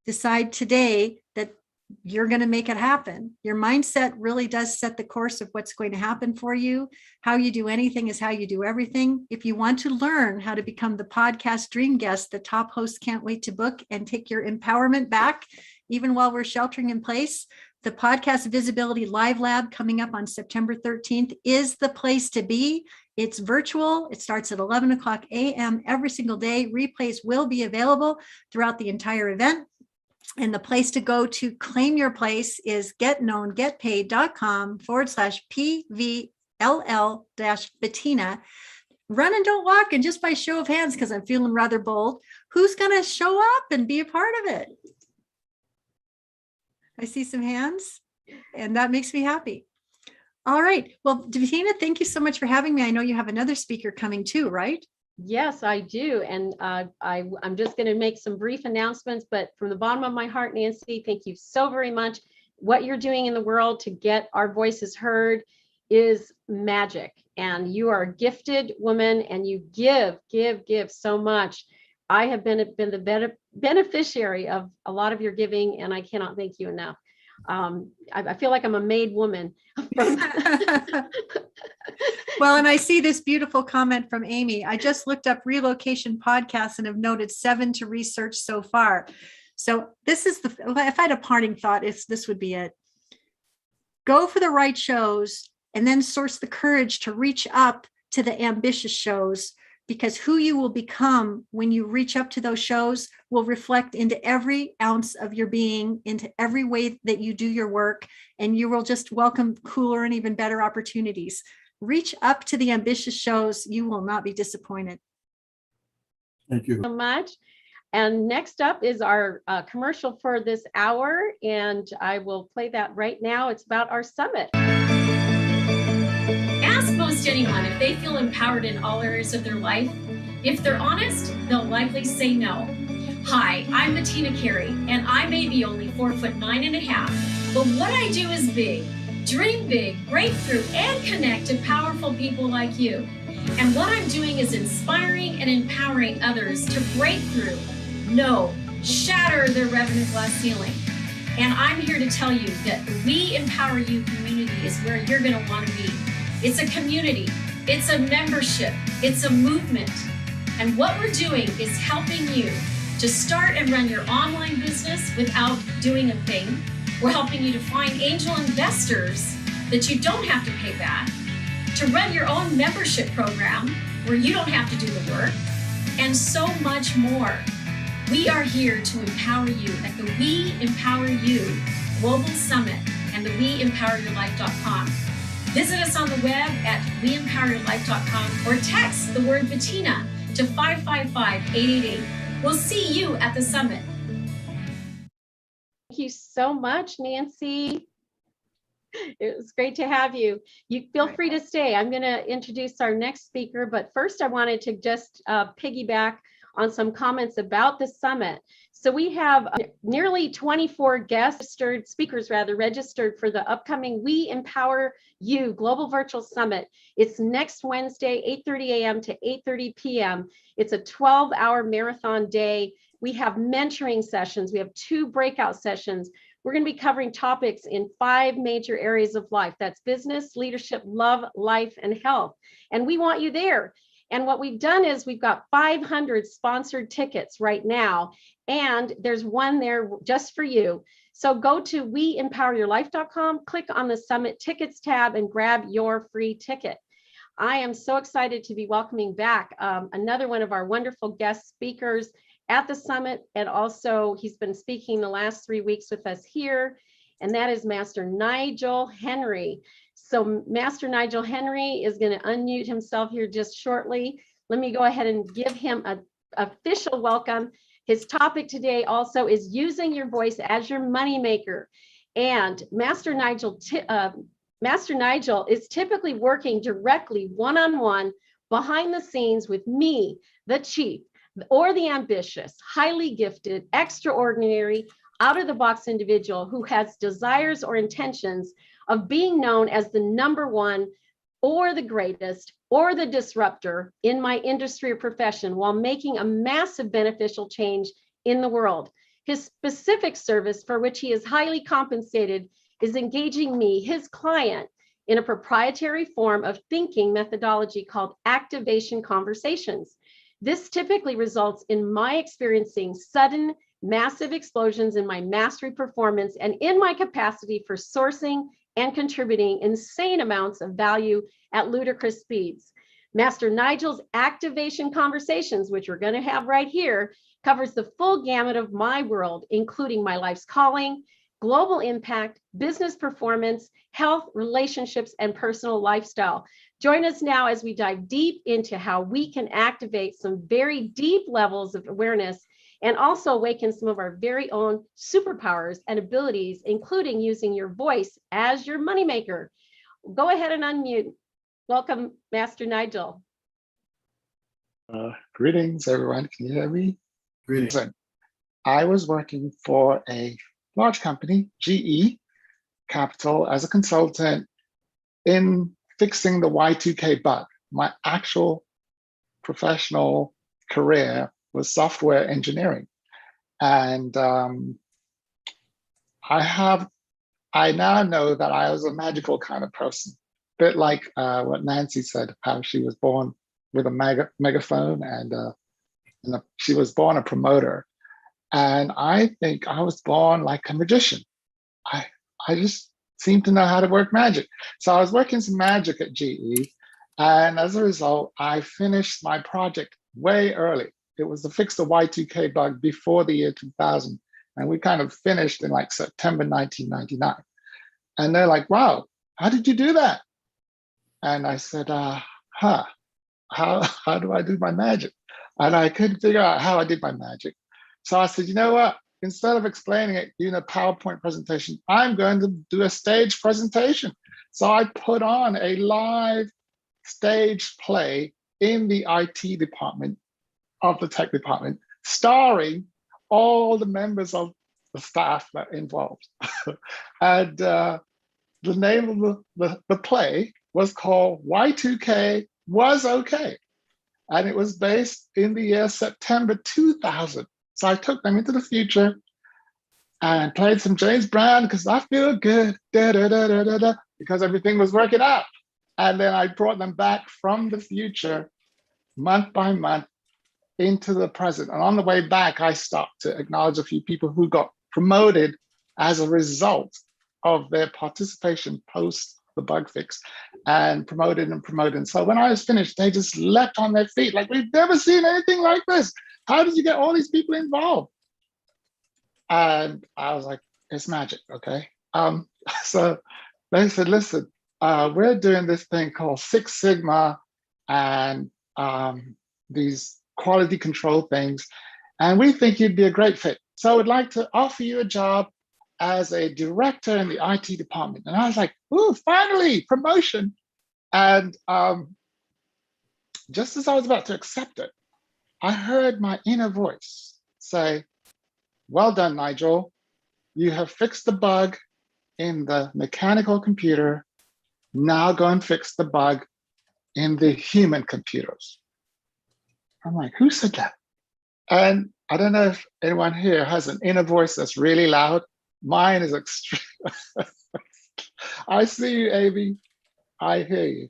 B: decide today that you're going to make it happen. Your mindset really does set the course of what's going to happen for you. How you do anything is how you do everything. If you want to learn how to become the podcast dream guest, the top hosts can't wait to book and take your empowerment back, even while we're sheltering in place, the Podcast Visibility Live Lab coming up on September 13th is the place to be. It's virtual. It starts at 11 o'clock a.m. every single day. Replays will be available throughout the entire event. And the place to go to claim your place is getknowngetpaid.com/PVLL-Bettina. Run and don't walk. And just by show of hands, because I'm feeling rather bold, who's going to show up and be a part of it? I see some hands, and that makes me happy. All right. Well, Bettina, thank you so much for having me. I know you have another speaker coming too, right?
A: Yes, I do. And I'm just going to make some brief announcements, but from the bottom of my heart, Nancy, thank you so very much. What you're doing in the world to get our voices heard is magic. And you are a gifted woman and you give so much. I have been the beneficiary of a lot of your giving, and I cannot thank you enough. I feel like I'm a made woman.
B: Well, and I see this beautiful comment from Amy. I just looked up relocation podcasts and have noted 7 to research so far. So this is if I had a parting thought, this would be it. Go for the right shows and then source the courage to reach up to the ambitious shows, because who you will become when you reach up to those shows will reflect into every ounce of your being, into every way that you do your work, and you will just welcome cooler and even better opportunities. Reach up to the ambitious shows. You will not be disappointed.
F: Thank you
A: so much. And next up is our commercial for this hour, and I will play that right now. It's about our summit.
H: Ask most anyone if they feel empowered in all areas of their life. If they're honest, they'll likely say no. Hi, I'm Bettina Carey, and I may be only 4'9½", but what I do is big. Dream big, break through, and connect to powerful people like you. And what I'm doing is inspiring and empowering others to break through, shatter their revenue glass ceiling. And I'm here to tell you that the We Empower You community is where you're going to want to be. It's a community, it's a membership, it's a movement. And what we're doing is helping you to start and run your online business without doing a thing. We're helping you to find angel investors that you don't have to pay back, to run your own membership program where you don't have to do the work, and so much more. We are here to empower you at the We Empower You Global Summit and the WeEmpowerYourLife.com. Visit us on the web at WeEmpowerYourLife.com or text the word Bettina to 555-888. We'll see you at the summit.
A: Thank you so much, Nancy. It was great to have you. You feel free to stay. I'm going to introduce our next speaker, but first I wanted to just piggyback on some comments about the summit. So we have nearly 24 speakers registered for the upcoming We Empower You Global Virtual Summit. It's next Wednesday, 8:30 a.m. to 8:30 p.m. It's a 12-hour marathon day. We have mentoring sessions. We have 2 breakout sessions. We're going to be covering topics in 5 major areas of life. That's business, leadership, love, life, and health. And we want you there. And what we've done is we've got 500 sponsored tickets right now, and there's one there just for you. So go to WeEmpowerYourLife.com, click on the Summit Tickets tab, and grab your free ticket. I am so excited to be welcoming back another one of our wonderful guest speakers, at the summit, and also he's been speaking the last 3 weeks with us here, and that is Master Nigel Henry. So Master Nigel Henry is going to unmute himself here just shortly. Let me go ahead and give him an official welcome. His topic today also is using your voice as your moneymaker. And Master Nigel is typically working directly one-on-one behind the scenes with me, the chief, or the ambitious, highly gifted, extraordinary, out-of-the-box individual who has desires or intentions of being known as the #1 or the greatest or the disruptor in my industry or profession while making a massive beneficial change in the world. His specific service for which he is highly compensated is engaging me, his client, in a proprietary form of thinking methodology called activation conversations. This typically results in my experiencing sudden, massive explosions in my mastery performance and in my capacity for sourcing and contributing insane amounts of value at ludicrous speeds. Master Nigel's activation conversations, which we're going to have right here, covers the full gamut of my world, including my life's calling, global impact, business performance, health, relationships, and personal lifestyle. Join us now as we dive deep into how we can activate some very deep levels of awareness and also awaken some of our very own superpowers and abilities, including using your voice as your moneymaker. Go ahead and unmute. Welcome, Master Nigel.
I: Greetings, everyone. Can you hear me?
F: Greetings.
I: I was working for a large company, GE Capital, as a consultant in fixing the Y2K bug. My actual professional career was software engineering. And I now know that I was a magical kind of person, a bit like what Nancy said, how she was born with a megaphone and she was born a promoter. And I think I was born like a magician. I just seemed to know how to work magic. So I was working some magic at GE. And as a result, I finished my project way early. It was to fix the Y2K bug before the year 2000. And we kind of finished in like September 1999. And they're like, wow, how did you do that? And I said, how do I do my magic? And I couldn't figure out how I did my magic. So I said, you know what? Instead of explaining it in a PowerPoint presentation, I'm going to do a stage presentation. So I put on a live stage play in the IT department of the tech department, starring all the members of the staff that involved. And the name of the play was called Y2K Was Okay. And it was based in the year September 2000. So I took them into the future and played some James Brown because I feel good, because everything was working out. And then I brought them back from the future, month by month, into the present. And on the way back, I stopped to acknowledge a few people who got promoted as a result of their participation post the bug fix, and promoted and promoted. And so when I was finished, they just leapt on their feet like, we've never seen anything like this. How did you get all these people involved? And I was like, it's magic, okay? So they said, listen, we're doing this thing called Six Sigma and these quality control things, and we think you'd be a great fit. So we'd like to offer you a job as a director in the IT department. And I was like, ooh, finally, promotion. And just as I was about to accept it, I heard my inner voice say, well done, Nigel. You have fixed the bug in the mechanical computer. Now go and fix the bug in the human computers. I'm like, who said that? And I don't know if anyone here has an inner voice that's really loud. Mine is extreme. I see you, Amy. I hear you.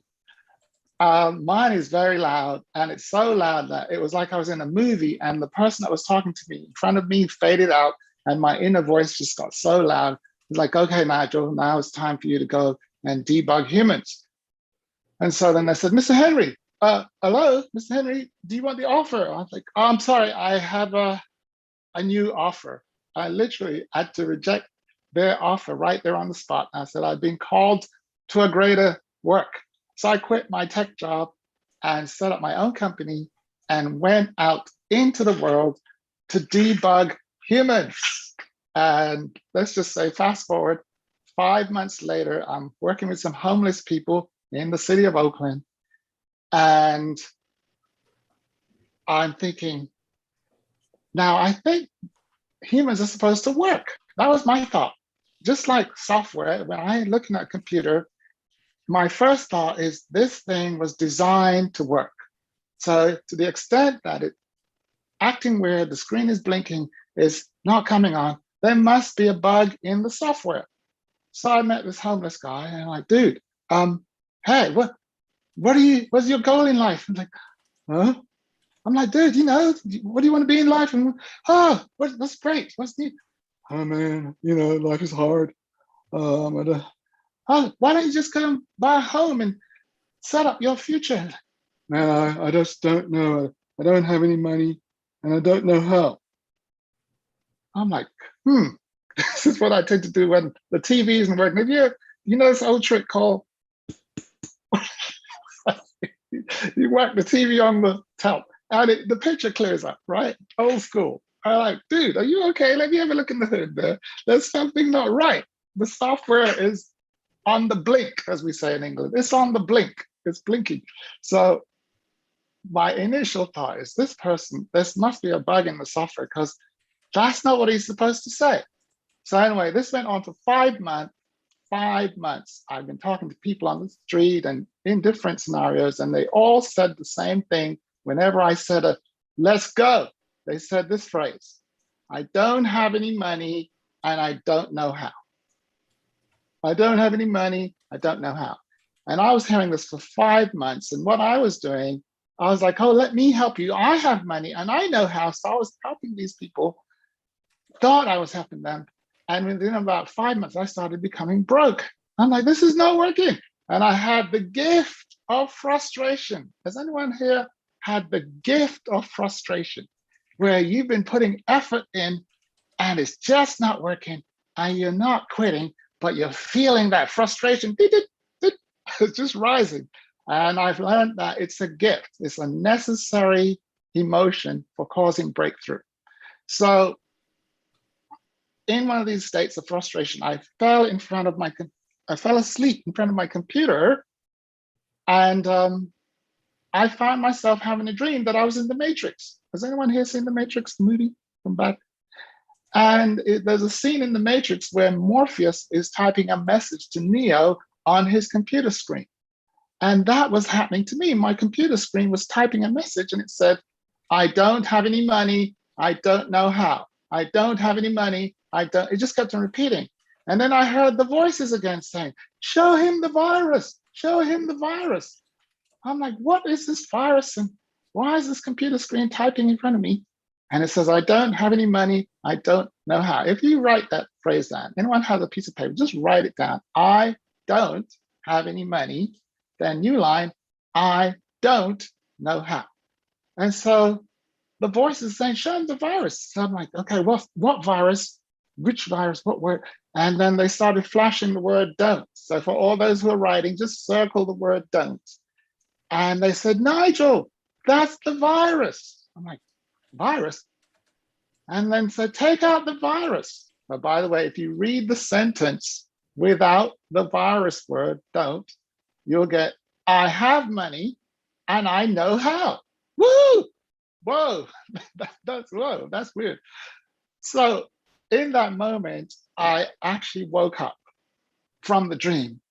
I: Mine is very loud, and it's so loud that it was like I was in a movie and the person that was talking to me in front of me faded out and my inner voice just got so loud. It's like, okay, Nigel, now it's time for you to go and debug humans. And so then I said, Mr. Henry, hello, Mr. Henry, do you want the offer? I was like, oh, I'm sorry, I have a new offer. I literally had to reject their offer right there on the spot. I said, I've been called to a greater work. So I quit my tech job and set up my own company and went out into the world to debug humans. And let's just say, fast forward, 5 months later, I'm working with some homeless people in the city of Oakland. And I'm thinking, now I think humans are supposed to work. That was my thought. Just like software, when I'm looking at a computer, my first thought is this thing was designed to work. So to the extent that it acting weird, the screen is blinking, is not coming on, there must be a bug in the software. So I met this homeless guy and I'm like, dude, hey, what's your goal in life? I'm like, huh? I'm like, dude, what do you want to be in life? And what's great? What's new? Oh man, life is hard. Why don't you just come buy a home and set up your future? Man, I just don't know. I don't have any money and I don't know how. I'm like, this is what I tend to do when the TV isn't working. You know this old trick called, you whack the TV on the top and the picture clears up, right? Old school. I'm like, dude, are you okay? Let me have a look in the hood there. There's something not right. The software is on the blink, as we say in England. It's on the blink. It's blinking. So my initial thought is this must be a bug in the software because that's not what he's supposed to say. So anyway, this went on for 5 months. 5 months. I've been talking to people on the street and in different scenarios, and they all said the same thing. Whenever I said, let's go, they said this phrase, I don't have any money and I don't know how. I don't have any money, I don't know how. And I was hearing this for 5 months. And what I was doing, I was like, oh, let me help you. I have money and I know how. So I was helping these people, thought I was helping them. And within about 5 months, I started becoming broke. I'm like, this is not working. And I had the gift of frustration. Has anyone here had the gift of frustration where you've been putting effort in and it's just not working and you're not quitting, but you're feeling that frustration, it's just rising. And I've learned that it's a gift. It's a necessary emotion for causing breakthrough. So in one of these states of frustration, I fell asleep in front of my computer, and I found myself having a dream that I was in the Matrix. Has anyone here seen the Matrix, the movie from back? And there's a scene in the Matrix where Morpheus is typing a message to Neo on his computer screen. And that was happening to me. My computer screen was typing a message and it said, I don't have any money, I don't know how. I don't have any money, it just kept on repeating. And then I heard the voices again saying, show him the virus, show him the virus. I'm like, what is this virus? And why is this computer screen typing in front of me? And it says, I don't have any money, I don't know how. If you write that phrase down, anyone has a piece of paper, just write it down. I don't have any money. Then new line, I don't know how. And so the voice is saying, show him the virus. So I'm like, okay, what virus? Which virus? What word? And then they started flashing the word don't. So for all those who are writing, just circle the word don't. And they said, Nigel, that's the virus. I'm like, virus? And then said, take out the virus. But by the way, if you read the sentence without the virus word, don't, you'll get, I have money and I know how. Woo! Whoa, that's weird. So in that moment, I actually woke up from the dream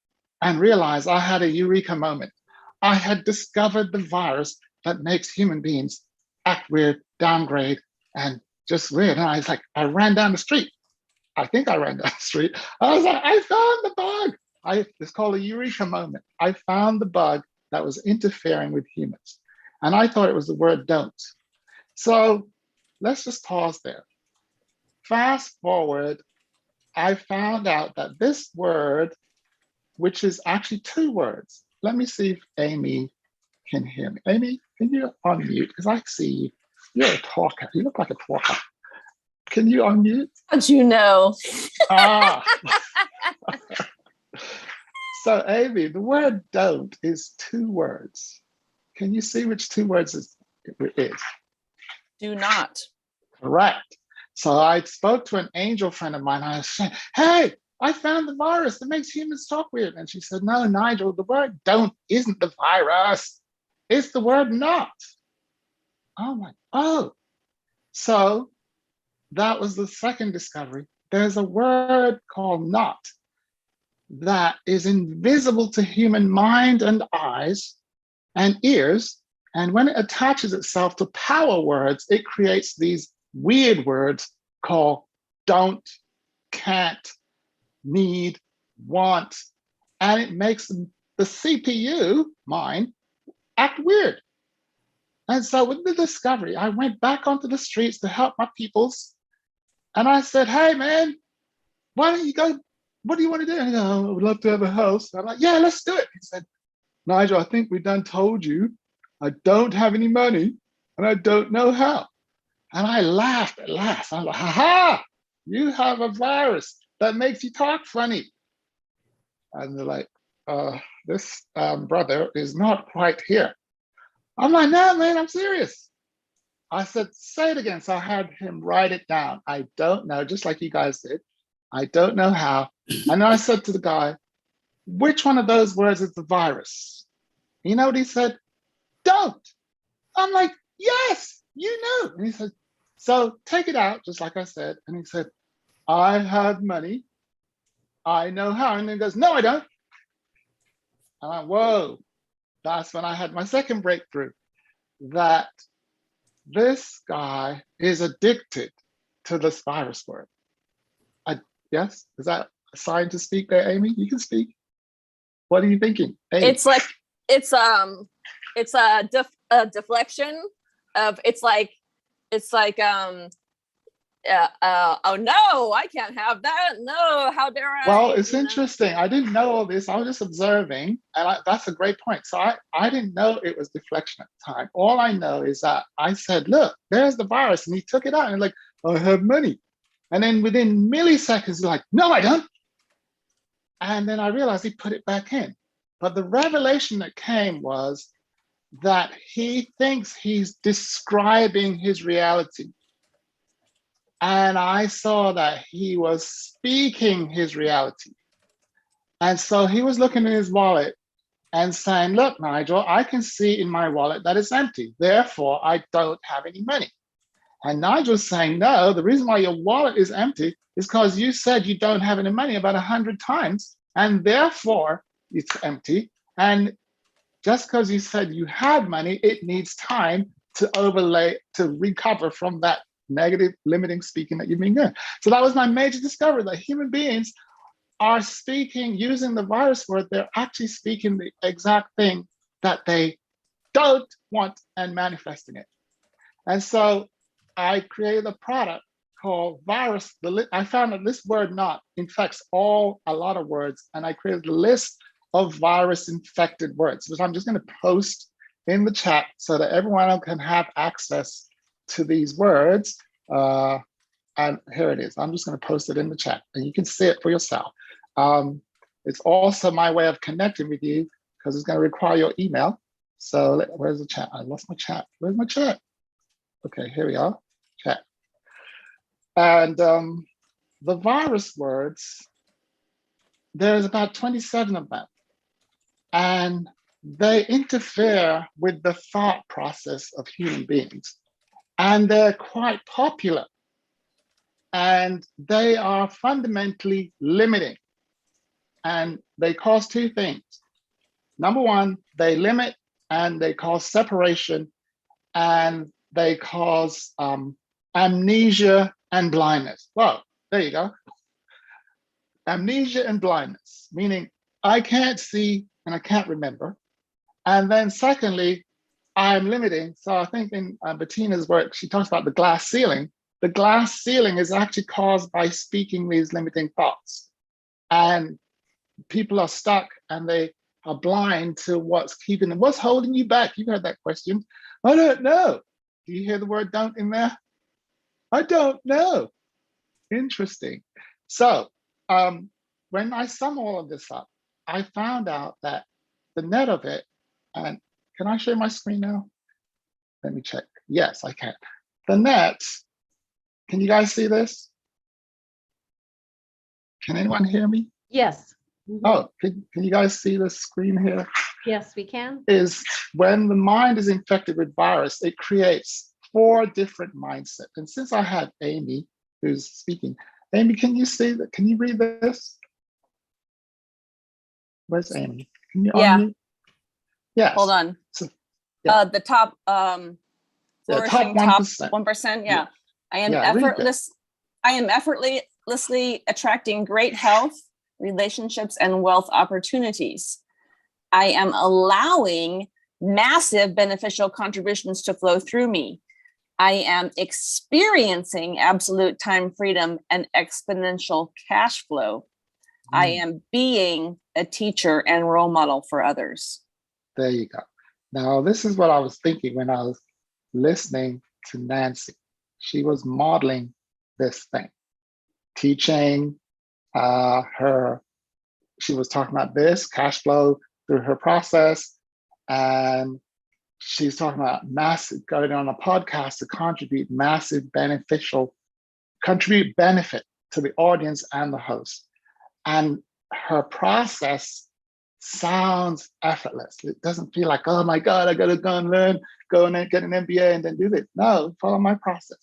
I: and realized I had a eureka moment. I had discovered the virus that makes human beings act weird, downgrade, and just weird. And I ran down the street. I think I ran down the street. I was like, I found the bug. It's called a eureka moment. I found the bug that was interfering with humans. And I thought it was the word don't. So let's just pause there. Fast forward, I found out that this word, which is actually 2 words. Let me see if Amy can hear me. Amy, can you unmute? Because I see you. You're a talker. You look like a talker. Can you unmute?
J: How'd you know?
I: Ah. So Amy, the word don't is 2 words. Can you see which 2 words it is?
J: Do not.
I: Correct. So I spoke to an angel friend of mine. I said, hey, I found the virus that makes humans talk weird. And she said, no, Nigel, the word don't isn't the virus. It's the word not. I'm like, oh. So that was the second discovery. There's a word called not that is invisible to human mind and eyes and ears. And when it attaches itself to power words, it creates these weird words called don't, can't, need, want, and it makes the CPU, mind, act weird. And so with the discovery, I went back onto the streets to help my peoples. And I said, hey, man, why don't you go? What do you want to do? And he goes, oh, I would love to have a house. I'm like, yeah, let's do it. He said, Nigel, I think we done told you I don't have any money and I don't know how. And I laughed at last. I'm like, ha ha, you have a virus that makes you talk funny. And they're like, this brother is not quite here. I'm like, no, man, I'm serious. I said, say it again. So I had him write it down. I don't know, just like you guys did. I don't know how. And then I said to the guy, which one of those words is the virus? You know what he said? Don't. I'm like, yes, you know. And he said, so take it out, just like I said. And he said, I have money. I know how. And then he goes, no, I don't. I'm like, whoa. That's when I had my second breakthrough, that this guy is addicted to this virus word. Yes, is that a sign to speak there, Amy? You can speak. What are you thinking? Amy?
J: It's like it's a deflection of oh no, I can't have that. No, how dare I?
I: Well, it's interesting. I didn't know all this. I was just observing, and that's a great point. So I didn't know it was deflection at the time. All I know is that I said, look, there's the virus, and he took it out and like, I have money. And then within milliseconds, he's like, no, I don't. And then I realized he put it back in. But the revelation that came was that he thinks he's describing his reality. And I saw that he was speaking his reality. And so he was looking in his wallet and saying, look, Nigel, I can see in my wallet that it's empty. Therefore, I don't have any money. And Nigel's saying, no, the reason why your wallet is empty is because you said you don't have any money about 100 times, and therefore it's empty. And just because you said you had money, it needs time to recover from that negative limiting speaking that you've been doing. So that was my major discovery, that human beings are speaking, using the virus word, they're actually speaking the exact thing that they don't want and manifesting it. And so I created a product called virus. I found that this word not infects a lot of words, and I created a list of virus infected words, which I'm just going to post in the chat so that everyone can have access to these words. And here it is. I'm just going to post it in the chat and you can see it for yourself. It's also my way of connecting with you because it's going to require your email. So where's the chat? I lost my chat. Where's my chat? Okay, here we are. Chat. And the virus words, there's about 27 of them. And they interfere with the thought process of human beings. And they're quite popular. And they are fundamentally limiting. And they cause two things. Number one, they limit and they cause separation and they cause amnesia and blindness. Well, there you go. Amnesia and blindness, meaning I can't see and I can't remember. And then secondly, I'm limiting. So I think in Bettina's work, she talks about the glass ceiling. The glass ceiling is actually caused by speaking these limiting thoughts. And people are stuck and they are blind to what's keeping them. What's holding you back? You've heard that question. I don't know. Do you hear the word don't in there? I don't know. interesting. So when I sum all of this up, I found out that the net of it, and can I share my screen now? Let me check. Yes, I can. The net, can you guys see this? Can anyone hear me?
A: Yes. Mhm.
I: Oh, can you guys see the screen here?
A: Yes, we can.
I: Is when the mind is infected with virus, it creates 4 different mindsets. And since I have Amy who's speaking, Amy, can you see that? Can you read this? Where's Amy? Can you
J: Yeah.
I: unmute? Yes.
J: Hold on.
I: So, yeah.
J: The top flourishing top
I: 1%.
J: 1%. Yeah.
I: Yeah.
J: I am
I: Yeah, read that.
J: I am effortlessly attracting great health, relationships, and wealth opportunities. I am allowing massive beneficial contributions to flow through me. I am experiencing absolute time freedom and exponential cash flow. I am being a teacher and role model for others.
I: There you go. Now, this is what I was thinking when I was listening to Nancy. She was modeling this thing, teaching she was talking about this cash flow through her process. And she's talking about going on a podcast to contribute benefit to the audience and the host. And her process sounds effortless. It doesn't feel like, oh my God, I got to go and learn, go and get an MBA and then do this. No, follow my process.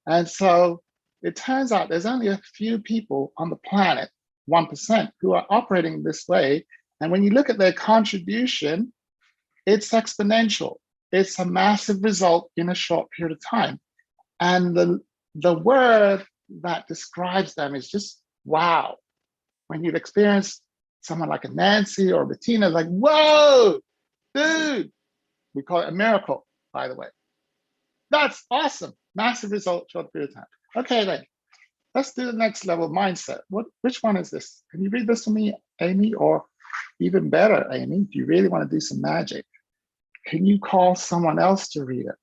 I: And so it turns out there's only a few people on the planet, 1%, who are operating this way. And when you look at their contribution, it's exponential. It's a massive result in a short period of time. And the word that describes them is just wow. When you've experienced someone like a Nancy or Bettina, like, whoa, dude. We call it a miracle, by the way. That's awesome. Massive result, short period of time. Okay, then. Let's do the next level mindset. Which one is this? Can you read this to me, Amy? Or even better, Amy, if you really want to do some magic, can you call someone else to read it?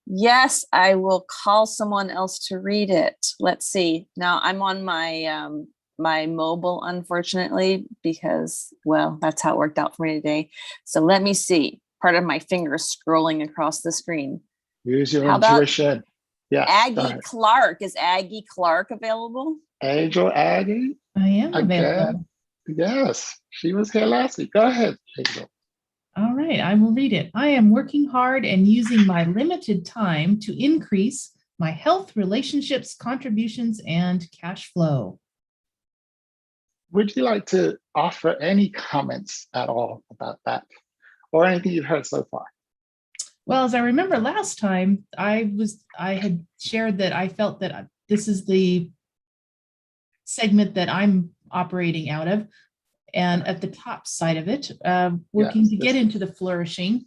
J: Yes, I will call someone else to read it. Let's see. Now I'm on my my mobile, unfortunately, because, well, that's how it worked out for me today. So let me see. Part of my finger scrolling across the screen.
I: Use your
J: How about
I: intuition. Yes.
J: Aggie Clark? Is Aggie Clark available?
I: Angel Aggie?
K: I am available.
I: Again. Yes, she was here last week. Go ahead, Angel.
K: All right, I will read it. I am working hard and using my limited time to increase my health, relationships, contributions, and cash flow.
I: Would you like to offer any comments at all about that or anything you've heard so far?
K: Well, as I remember last time, I had shared that I felt that this is the segment that I'm operating out of, and at the top side of it, working to get into the flourishing,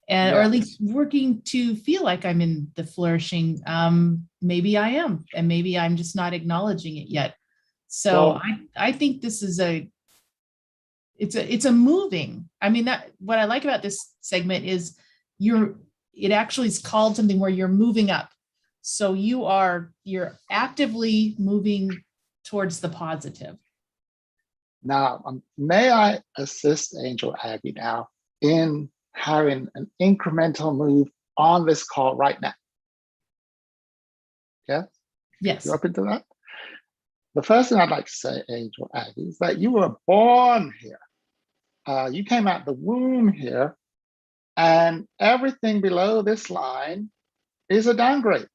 K: and or at least working to feel like I'm in the flourishing. Maybe I am, and maybe I'm just not acknowledging it yet. So I think this is it's a moving. I mean, that what I like about this segment is it actually is called something where you're moving up. So you're actively moving towards the positive.
I: Now, may I assist Angel Aggie now in having an incremental move on this call right now? Yeah?
K: Yes.
I: You open to that? The first thing I'd like to say, Angel Aggie, is that you were born here. You came out the womb here, and everything below this line is a downgrade.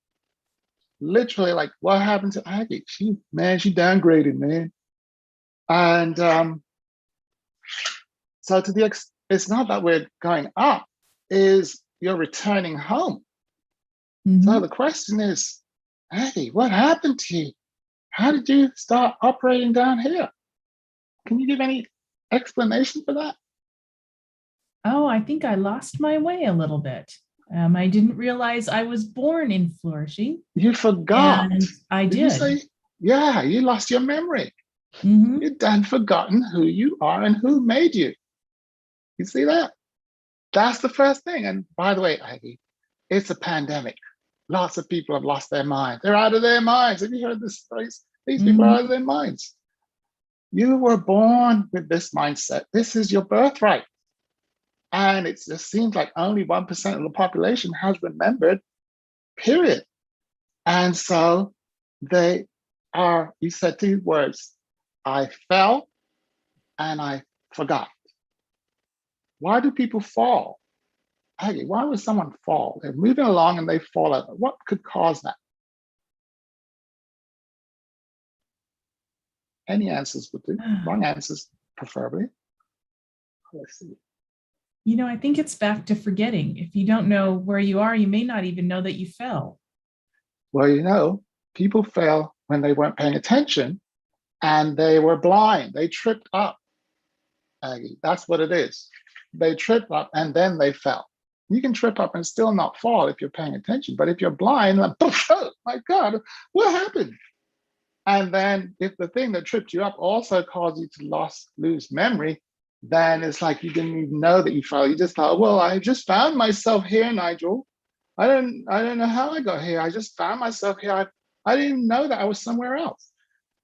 I: Literally, like, what happened to Aggie? She downgraded, man. And so it's not that we're going up, is you're returning home. Mm-hmm. So the question is, Aggie, what happened to you? How did you start operating down here? Can you give any explanation for that?
K: Oh, I think I lost my way a little bit. I didn't realize I was born in flourishing.
I: You forgot.
K: And I did.
I: You say, yeah, you lost your memory.
K: Mm-hmm.
I: You've done forgotten who you are and who made you. You see that? That's the first thing. And by the way, Aggie, it's a pandemic. Lots of people have lost their mind. They're out of their minds. Have you heard this phrase? These people are out of their minds. You were born with this mindset. This is your birthright. And it just seems like only 1% of the population has remembered, period. And so they are, you said two words, I fell and I forgot. Why do people fall? Aggie, why would someone fall? They're moving along and they fall over. What could cause that? Any answers would do. Wrong answers, preferably. Let's see.
K: You know, I think it's back to forgetting. If you don't know where you are, you may not even know that you fell.
I: Well, you know, people fell when they weren't paying attention and they were blind. They tripped up, Aggie. That's what it is. They tripped up and then they fell. You can trip up and still not fall if you're paying attention. But if you're blind, like, oh my God, what happened? And then if the thing that tripped you up also caused you to lose memory, then it's like you didn't even know that you fell. You just thought, well, I just found myself here, Nigel. I don't know how I got here. I just found myself here. I didn't even know that I was somewhere else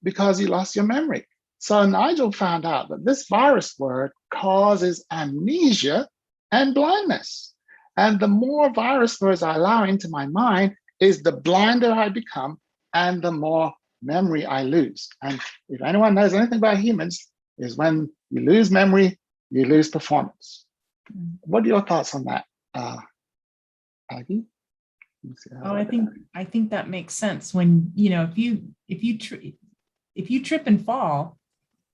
I: because you lost your memory. So Nigel found out that this virus word causes amnesia and blindness. And the more virus words I allow into my mind is the blinder I become and the more memory I lose. And if anyone knows anything about humans, is when you lose memory, you lose performance. What are your thoughts on that, Aggie?
K: Oh, I think that makes sense. When, you know, if you trip and fall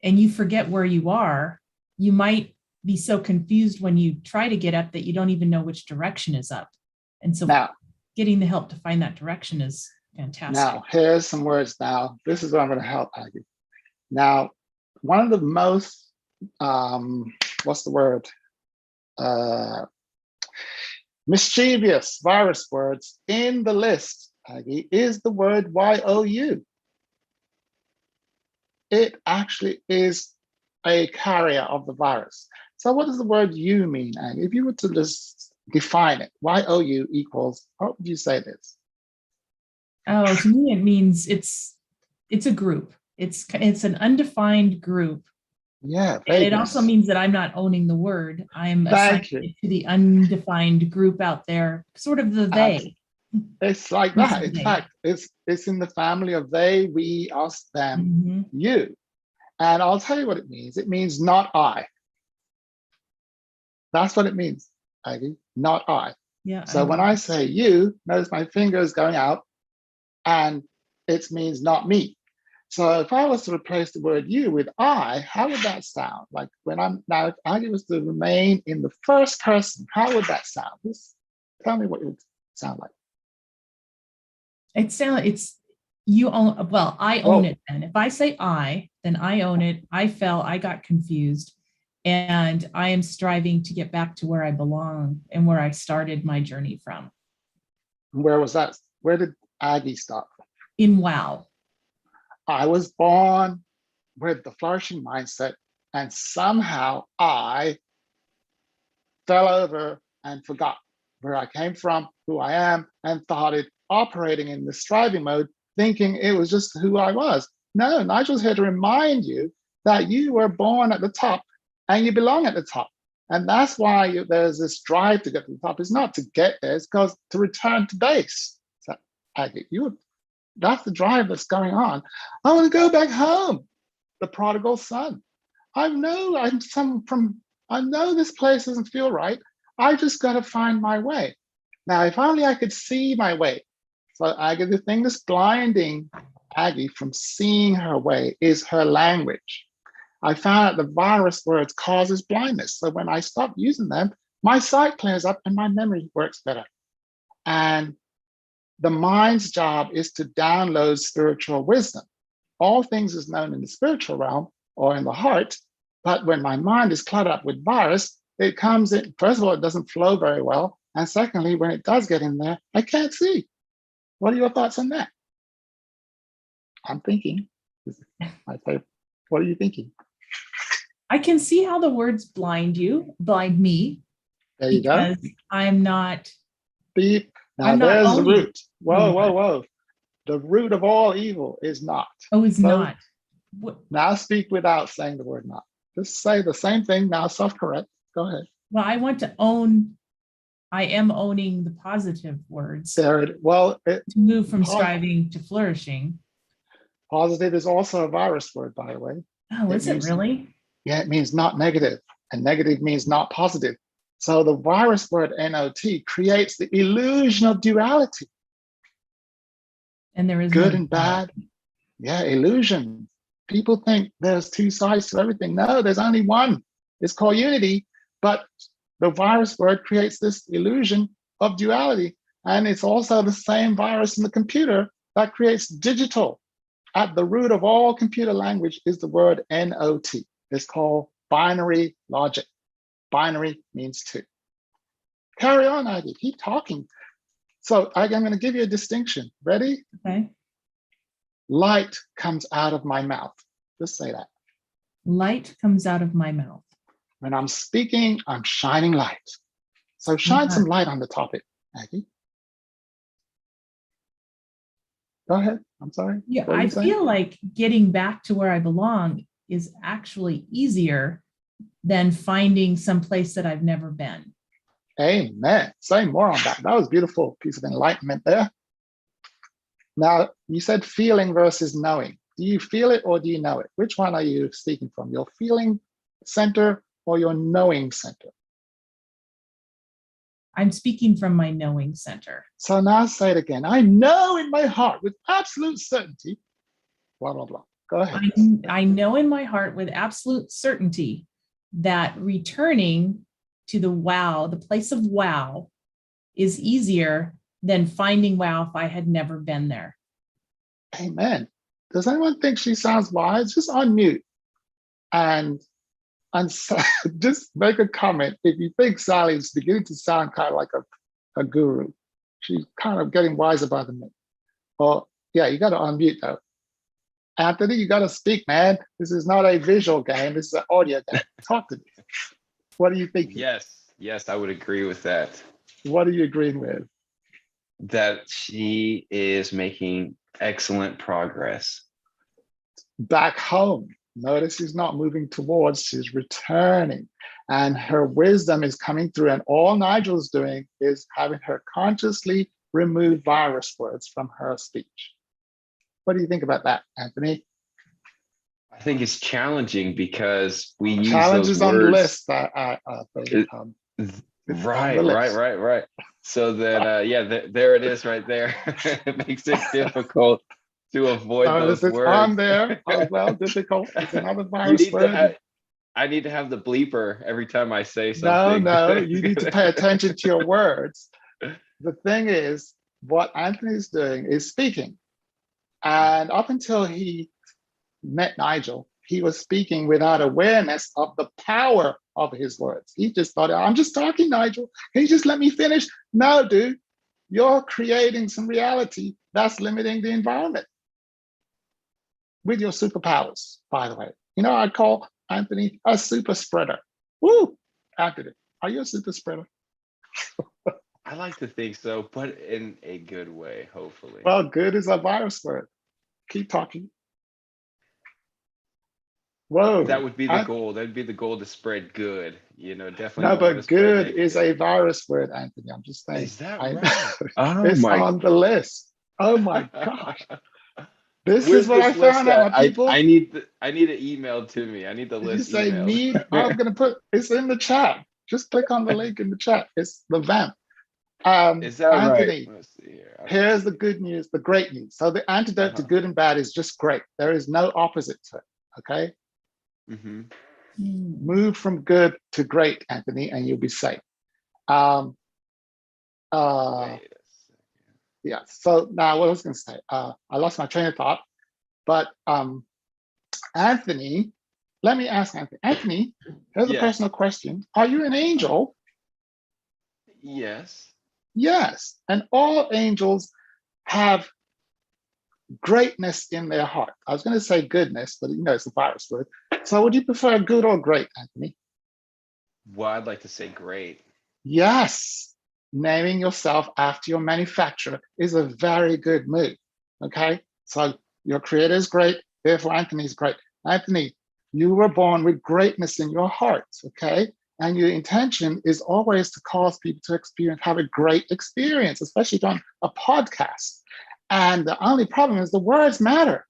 K: and you forget where you are, you might be so confused when you try to get up that you don't even know which direction is up. And so now, getting the help to find that direction is fantastic.
I: Now, here's some words now. This is where I'm going to help, Aggie. Now, one of the most, what's the word? Mischievous virus words in the list, Aggie, is the word YOU. It actually is a carrier of the virus. So what does the word you mean, Aggie? If you were to just define it, YOU equals, what would you say it is?
K: Oh, to me, it means it's a group. It's an undefined group.
I: Yeah,
K: and it also means that I'm not owning the word. I'm assigned to the undefined group out there, sort of the they.
I: It's like that. In fact, it's in the family of they, we, us, them, you. And I'll tell you what it means. It means not I. That's what it means, Aggie, not I.
K: Yeah.
I: So when I say you, notice my finger is going out and it means not me. So if I was to replace the word you with I, how would that sound? Like when now, if I was to remain in the first person, how would that sound? Just tell me what it would sound like.
K: It's you own, well, I own it then. If I say I, then I own it. I fell, I got confused, and I am striving to get back to where I belong and where I started my journey from.
I: Where was that? Where did Aggie start?
K: In wow.
I: I was born with the flourishing mindset, and somehow I fell over and forgot where I came from, who I am, and started operating in the striving mode, thinking it was just who I was. No, Nigel's here to remind you that you were born at the top and you belong at the top. And that's why there's this drive to get to the top. It's not to get there, it's because to return to base. So, Aggie, that's the drive that's going on. I want to go back home, the prodigal son. I know this place doesn't feel right. I just got to find my way. Now, if only I could see my way. So Aggie, the thing that's blinding Aggie from seeing her way is her language. I found out the virus words causes blindness. So when I stop using them, my sight clears up and my memory works better. And the mind's job is to download spiritual wisdom. All things is known in the spiritual realm or in the heart, but when my mind is cluttered up with virus, it comes in, first of all, it doesn't flow very well. And secondly, when it does get in there, I can't see. What are your thoughts on that? I'm thinking. What are you thinking?
K: I can see how the words blind me.
I: There you
K: because
I: go.
K: I'm not.
I: Beep. Now
K: I'm not
I: there's the
K: owning.
I: root. Whoa,
K: Oh,
I: whoa, whoa. The root of all evil is not.
K: Oh, it's
I: So
K: not. What?
I: now speak without saying the word not. Just say the same thing, now self-correct. Go ahead.
K: Well, I want to own. I am owning the positive words
I: There it, well,
K: to move from
I: pos-
K: striving to flourishing.
I: positive is also a virus word, by the way.
K: Oh, is it
I: means,
K: really?
I: Yeah, it means not negative, and negative means not positive. So the virus word NOT creates the illusion of duality.
K: And there is
I: Good
K: no
I: and bad. Yeah, illusion. People think there's two sides to everything. No, there's only one. It's called unity, but the virus word creates this illusion of duality. And it's also the same virus in the computer that creates digital. At the root of all computer language is the word NOT. It's called binary logic. Binary means two. Carry on, Ivy, keep talking. So I'm going to give you a distinction. Ready?
K: Okay.
I: Light comes out of my mouth. Just say that.
K: Light comes out of my mouth.
I: When I'm speaking, I'm shining light. So shine some light on the topic, Aggie. Go ahead. I'm sorry.
K: Yeah, I feel like getting back to where I belong is actually easier than finding some place that I've never been.
I: Amen. Say more on that. That was a beautiful piece of enlightenment there. Now, you said feeling versus knowing. Do you feel it or do you know it? Which one are you speaking from? Your feeling center or your knowing center?
K: I'm speaking from my knowing center.
I: So now say it again. I know in my heart with absolute certainty, blah, blah, blah. Go ahead.
K: I know in my heart with absolute certainty that returning to the wow, the place of wow, is easier than finding wow if I had never been there.
I: Amen. Does anyone think she sounds wise? Just unmute and just make a comment if you think Sally's beginning to sound kind of like a guru. She's kind of getting wiser by the minute. Well, yeah, you got to unmute though. Anthony, you got to speak, man. This is not a visual game. This is an audio game. Talk to me. What do you think?
L: Yes, I would agree with that.
I: What are you agreeing with?
L: That she is making excellent progress.
I: Back home. Notice she's not moving towards, she's returning. And her wisdom is coming through. And all Nigel's doing is having her consciously remove virus words from her speech. What do you think about that, Anthony?
L: I think it's challenging because we use
I: Challenges
L: those
I: on the
L: words.
I: list.
L: Right. So that, there it is right there. It makes it difficult to avoid those
I: this is
L: words.
I: on there as well, difficult. It's another virus word.
L: I need to have the bleeper every time I say something.
I: No, you need to pay attention to your words. The thing is, what Anthony's doing is speaking. And up until he met Nigel, he was speaking without awareness of the power of his words. He just thought, I'm just talking, Nigel. Can you just let me finish? No, dude, you're creating some reality that's limiting the environment with your superpowers, by the way. You know, I call Anthony a super spreader. Woo, Anthony, are you a super spreader?
L: I like to think so, but in a good way, hopefully.
I: Well, good is a virus word. Keep talking. Whoa.
L: That would be the goal. That'd be the goal, to spread good. You know, definitely.
I: No, but good is a virus word, Anthony. I'm just saying.
L: Is that right? Oh,
I: it's on the list. Oh my gosh. This
L: Where's
I: is what I found out, my people.
L: I need it emailed to me. I need the list.
I: You say need? I'm gonna put it's in the chat. Just click on the link in the chat. It's the vamp.
L: Is that
I: Anthony,
L: right? Let's see here.
I: Here's the good news, the great news. So the antidote to good and bad is just great. There is no opposite to it. Okay.
L: Mm-hmm.
I: Move from good to great, Anthony, and you'll be safe. Yeah, so now what I was going to say, I lost my train of thought, but Anthony, let me ask Anthony. Anthony, here's a personal question. Are you an angel?
L: Yes.
I: Yes, and all angels have greatness in their heart. I was going to say goodness, but you know, it's a virus word. So would you prefer good or great, Anthony?
L: Well, I'd like to say great.
I: Yes. naming yourself after your manufacturer is a very good move. Okay, so your creator is great, therefore Anthony is great. Anthony, you were born with greatness in your heart, okay? And your intention is always to cause people to have a great experience, especially on a podcast. And the only problem is the words matter,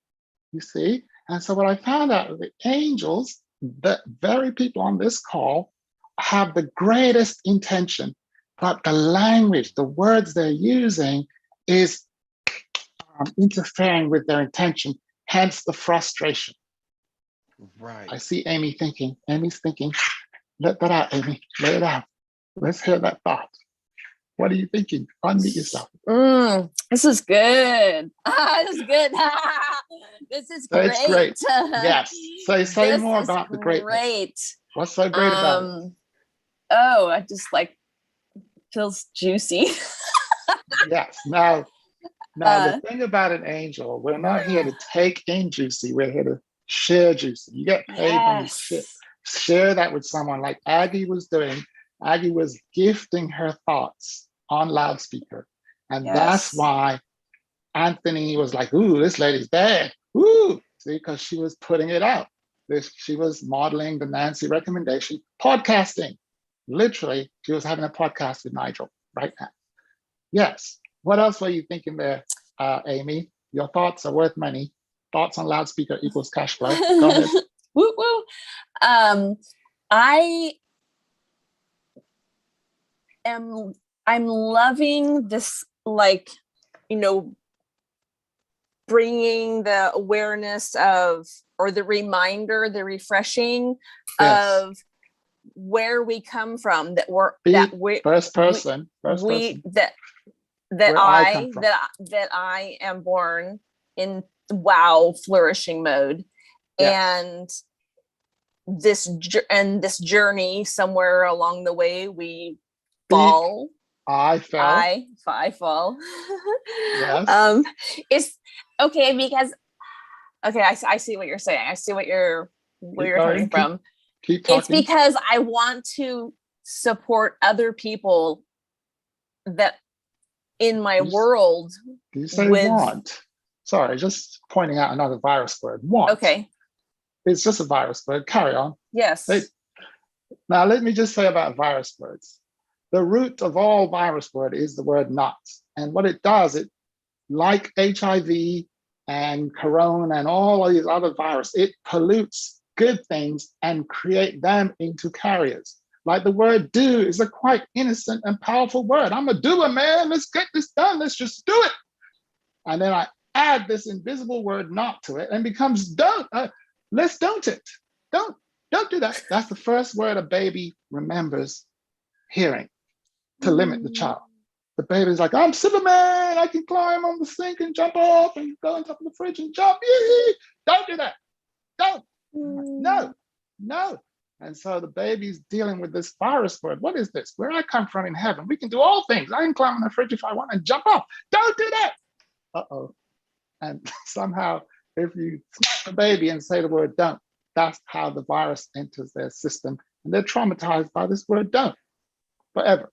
I: you see? And so what I found out with the angels, the very people on this call have the greatest intention, but the language, the words they're using is interfering with their intention, hence the frustration.
L: Right.
I: I see Amy thinking. Amy's thinking. Let that out, Amy. Let it out. Let's hear that thought. What are you thinking? Unmute yourself.
J: This is good. This is good. This is great.
I: It's great. Yes. So say
J: This
I: more
J: is
I: about the greatness.
J: great.
I: What's so great about it?
J: Oh, I just like feels juicy.
I: Yes. Now the thing about an angel, we're not here to take in juicy. We're here to share juicy. You get paid when you share that with someone like Aggie was doing. Aggie was gifting her thoughts on loudspeaker. And that's why Anthony was like, ooh, this lady's bad. Ooh, see, because she was putting it out. She was modeling the Nancy recommendation, podcasting. Literally, she was having a podcast with Nigel right now. Yes. What else were you thinking there, Amy? Your thoughts are worth money. Thoughts on loudspeaker equals cash flow. Go ahead.
J: Woo woo. I'm loving this, like, bringing the awareness of, or the reminder, the refreshing of where we come from, that I am born in flourishing mode. And this journey, somewhere along the way we fall. I fall.
I: Yes.
J: It's okay because I see what you're saying. I see what you're coming from.
I: Keep talking.
J: It's because I want to support other people that in my world.
I: Do you say want? Sorry, just pointing out another virus word. Want.
J: Okay.
I: It's just a virus word. Carry on.
J: Yes.
I: Now, let me just say about virus words. The root of all virus word is the word not. And what it does, it, like HIV and corona and all of these other viruses, it pollutes good things and create them into carriers. Like the word do is a quite innocent and powerful word. I'm a doer, man. Let's get this done. Let's just do it. And then I add this invisible word not to it and becomes don't. Let's don't it. Don't do that. That's the first word a baby remembers hearing to limit the child. The baby's like, I'm Superman. I can climb on the sink and jump off and go on top of the fridge and jump. Don't do that. Don't. No. And so the baby's dealing with this virus word. What is this? Where I come from in heaven, we can do all things. I can climb on the fridge if I want and jump off. Don't do that. Uh-oh. And somehow, if you smack the baby and say the word don't, that's how the virus enters their system. And they're traumatized by this word don't forever.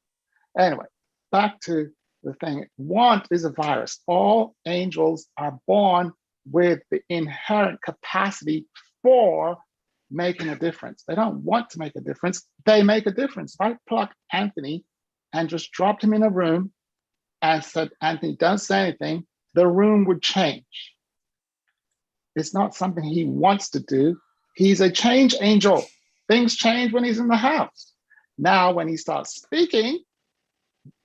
I: Anyway, back to the thing. Want is a virus. All angels are born with the inherent capacity for making a difference. They don't want to make a difference. They make a difference. If I plucked Anthony and just dropped him in a room and said, Anthony, don't say anything, the room would change. It's not something he wants to do. He's a change angel. Things change when he's in the house. Now, when he starts speaking,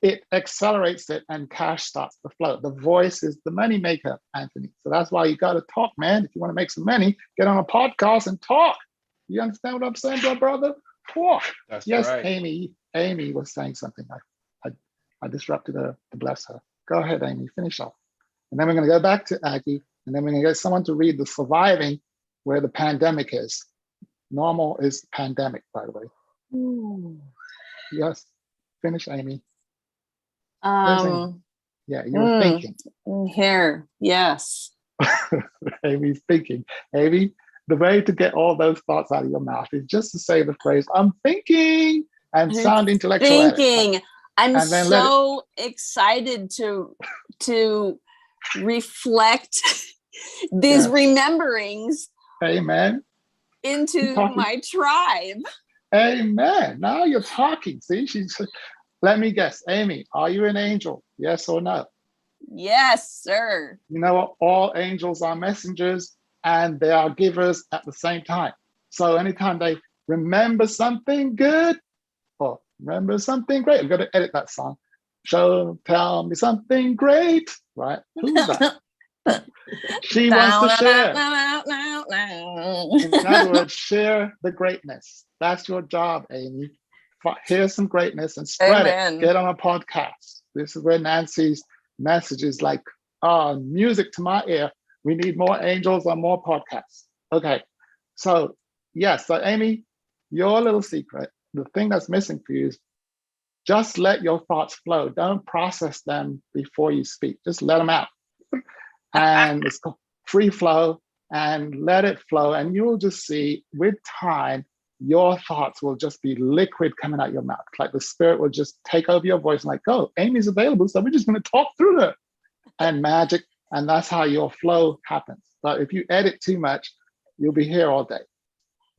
I: it accelerates it and cash starts to flow. The voice is the money maker, Anthony. So that's why you got to talk, man. If you want to make some money, get on a podcast and talk. You understand what I'm saying, brother? Talk.
L: That's
I: yes,
L: right.
I: Amy was saying something. I disrupted her to bless her. Go ahead, Amy, finish off. And then we're going to go back to Aggie, and then we're going to get someone to read the surviving where the pandemic is. Normal is pandemic, by the way.
J: Ooh.
I: Yes, finish, Amy.
J: Yeah,
I: you were thinking.
J: Here, yes.
I: Amy's thinking. Amy, the way to get all those thoughts out of your mouth is just to say the phrase, I'm thinking, and sound intellectual.
J: Thinking. I'm
I: And then
J: so excited to reflect these
I: Yes.
J: rememberings
I: Amen.
J: into
I: talking.
J: my tribe.
I: Amen. Now you're talking. See, let me guess. Amy, are you an angel? Yes or no?
J: Yes, sir.
I: You know what? All angels are messengers and they are givers at the same time. So anytime they remember something good or remember something great, I've got to edit that song. Tell me something great, right? Who's that? She wants to share. In other words, share the greatness. That's your job, Amy. Here's some greatness and spread
J: Amen.
I: it. Get on a podcast. This is where Nancy's message is like, music to my ear. We need more angels on more podcasts. Okay. So, yes. So, Amy, your little secret, the thing that's missing for you is just let your thoughts flow. Don't process them before you speak. Just let them out. And it's called free flow, and let it flow. And you'll just see with time, your thoughts will just be liquid coming out your mouth. Like the spirit will just take over your voice and like, oh, Amy's available. So we're just going to talk through her and magic. And that's how your flow happens. But if you edit too much, you'll be here all day.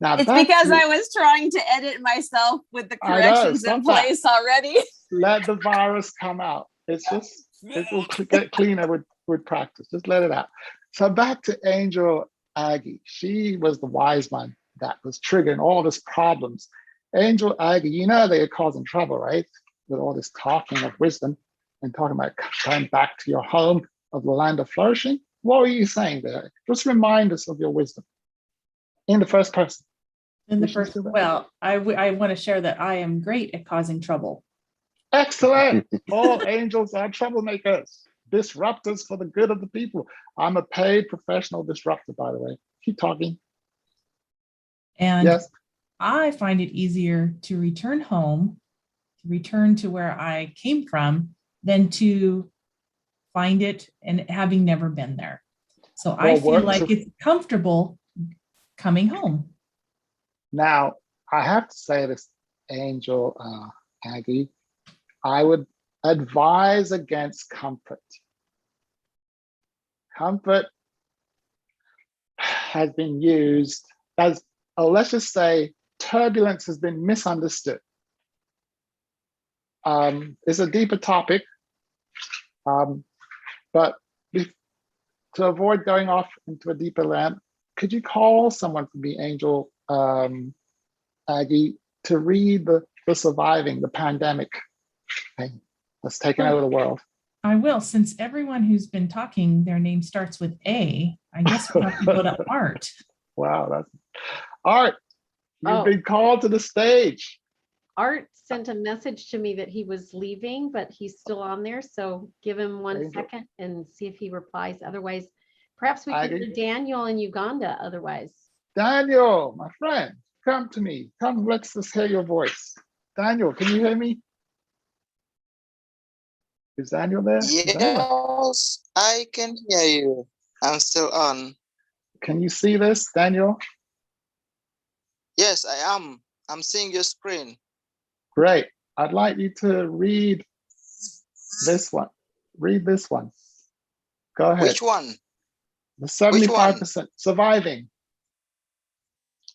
I: Now,
J: it's because I was trying to edit myself with the corrections in place already.
I: Let the virus come out. It will get cleaner with practice. Just let it out. So back to Angel Aggie. She was the wise one that was triggering all these problems. Angel Aggie, you know they are causing trouble, right? With all this talking of wisdom and talking about going back to your home of the land of flourishing. What were you saying there? Just remind us of your wisdom in the first person.
K: Well, I want to share that I am great at causing trouble.
I: Excellent. All angels are troublemakers, disruptors for the good of the people. I'm a paid professional disruptor, by the way. Keep talking.
K: And
I: yes,
K: I find it easier to return home, to return to where I came from, than to find it and having never been there. So I feel like it's comfortable coming home.
I: Now, I have to say this, Angel Aggie, I would advise against comfort. Comfort has been used as, let's just say, turbulence has been misunderstood. It's a deeper topic, but to avoid going off into a deeper land, could you call someone from the Angel Aggie to read the surviving the pandemic thing that's taken over the world?
K: I will. Since everyone who's been talking, their name starts with A, I guess we'll have to go to Art.
I: Wow, that's Art. You've been called to the stage.
A: Art sent a message to me that he was leaving, but he's still on there. So give him one second and see if he replies. Otherwise, perhaps we could do Daniel in Uganda. Otherwise,
I: Daniel, my friend, come to me. Come, let's just hear your voice. Daniel, can you hear me? Is Daniel there?
G: Yes, I can hear you. I'm still on.
I: Can you see this, Daniel?
G: Yes, I am. I'm seeing your screen.
I: Great. I'd like you to read this one. Read this one. Go ahead.
G: Which one?
I: The 75% surviving.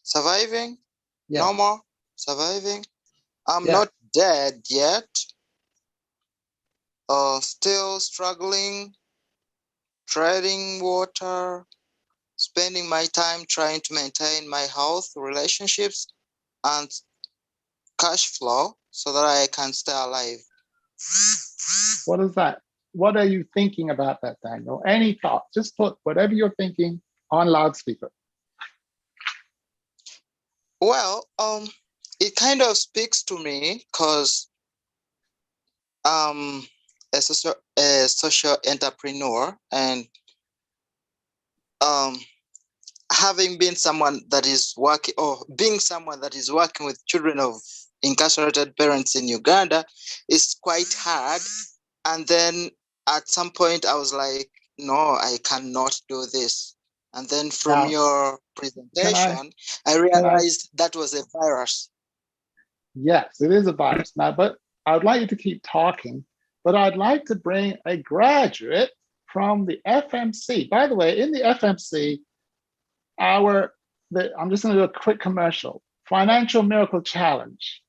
G: Surviving?
I: Yeah.
G: No more surviving. I'm not dead yet. Still struggling, treading water, spending my time trying to maintain my health, relationships, and cash flow so that I can stay alive.
I: What is that? What are you thinking about that, Daniel? Any thoughts? Just put whatever you're thinking on loudspeaker.
G: Well, it kind of speaks to me because a social entrepreneur, and having been someone that is working, or being someone that is working with children of incarcerated parents in Uganda is quite hard. And then at some point I was like, no, I cannot do this. And then from your presentation, I realized that was a virus.
I: Yes, it is a virus. Now, but I would like you to keep talking, but I'd like to bring a graduate from the FMC. By the way, in the FMC, I'm just going to do a quick commercial. Financial Miracle Challenge.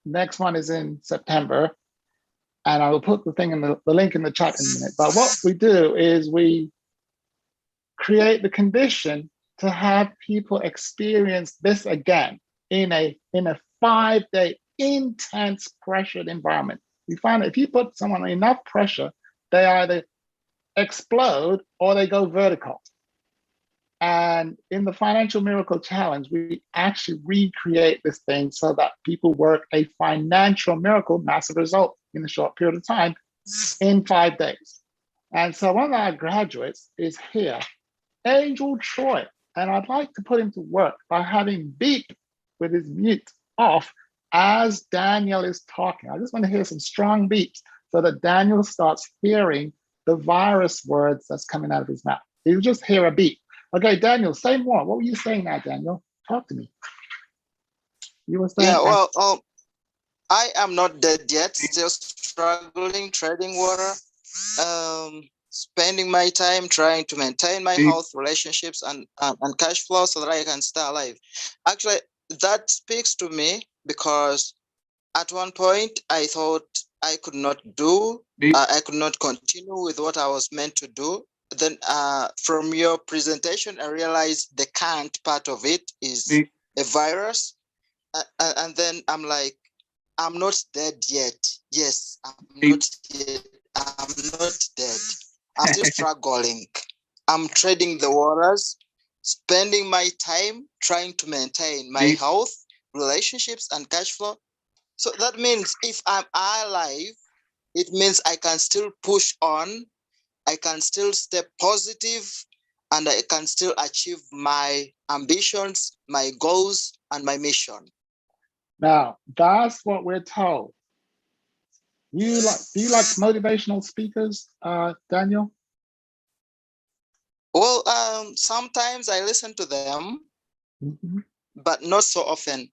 I: Next one is in September. And I will put the link in the chat in a minute. But what we do is we create the condition to have people experience this again in a 5-day intense pressured environment. We find that if you put someone on enough pressure, they either explode or they go vertical. And in the Financial Miracle Challenge, we actually recreate this thing so that people work a financial miracle, massive result in a short period of time in 5 days. And so one of our graduates is here, Angel Troy. And I'd like to put him to work by having beep with his mute off as Daniel is talking. I just want to hear some strong beeps so that Daniel starts hearing the virus words that's coming out of his mouth. He'll just hear a beep. Okay, Daniel, say more. What were you saying now, Daniel? Talk to me. You were saying.
G: Yeah, well, I am not dead yet. Still struggling, treading water, spending my time trying to maintain my health, relationships, and cash flow so that I can stay alive. Actually, that speaks to me because at one point I thought I could not I could not continue with what I was meant to do. Then from your presentation, I realized the can't part of it is a virus. And then I'm like, I'm not dead yet. Yes, I'm not dead. I'm not dead. I'm still struggling. I'm treading the waters, spending my time trying to maintain my health, relationships, and cash flow. So that means if I'm alive, it means I can still push on. I can still stay positive, and I can still achieve my ambitions, my goals, and my mission.
I: Now, that's what we're told. Do you like motivational speakers, Daniel?
G: Well, sometimes I listen to them, but not so often.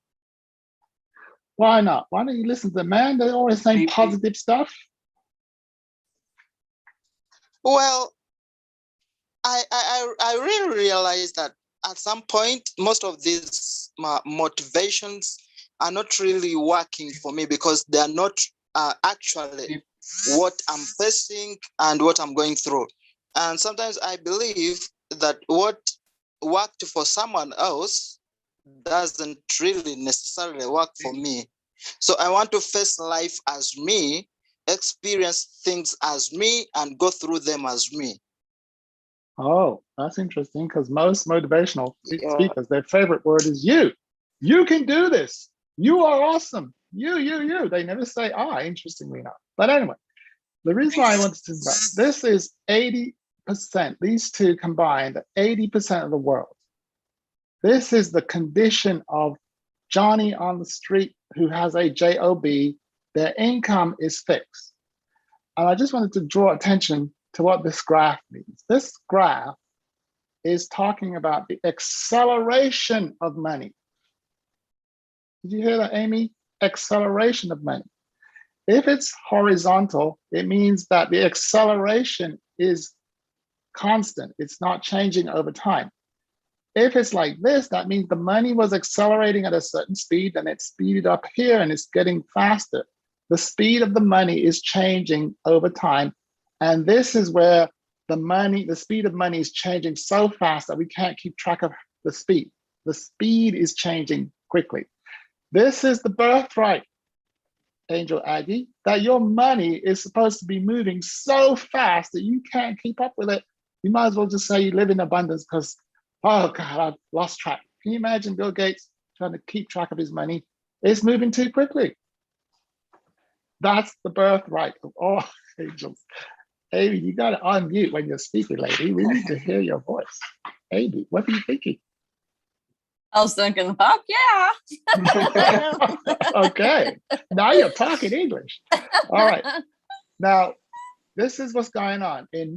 I: Why not? Why don't you listen to them, man? They're always saying positive stuff.
G: Well, I really realized that at some point, most of these motivations are not really working for me because they are not actually what I'm facing and what I'm going through. And sometimes I believe that what worked for someone else doesn't really necessarily work for me. So I want to face life as me, experience things as me, and go through them as me.
I: Oh, that's interesting because most motivational speakers, their favorite word is you. You can do this. You are awesome. You. They never say I, interestingly enough. But anyway, the reason why I wanted to talk about this is 80%, these two combined, 80% of the world. This is the condition of Johnny on the street who has a job. Their income is fixed. And I just wanted to draw attention to what this graph means. This graph is talking about the acceleration of money. Did you hear that, Amy? Acceleration of money. If it's horizontal, it means that the acceleration is constant. It's not changing over time. If it's like this, that means the money was accelerating at a certain speed and it speeded up here and it's getting faster. The speed of the money is changing over time. And this is where the speed of money is changing so fast that we can't keep track of the speed. The speed is changing quickly. This is the birthright, Angel Aggie, that your money is supposed to be moving so fast that you can't keep up with it. You might as well just say you live in abundance because, oh God, I've lost track. Can you imagine Bill Gates trying to keep track of his money? It's moving too quickly. That's the birthright of all angels. Amy, you got to unmute when you're speaking, lady. We need to hear your voice. Amy, what are you thinking?
J: I was thinking, fuck yeah.
I: Okay, now you're talking English. All right. Now, this is what's going on. In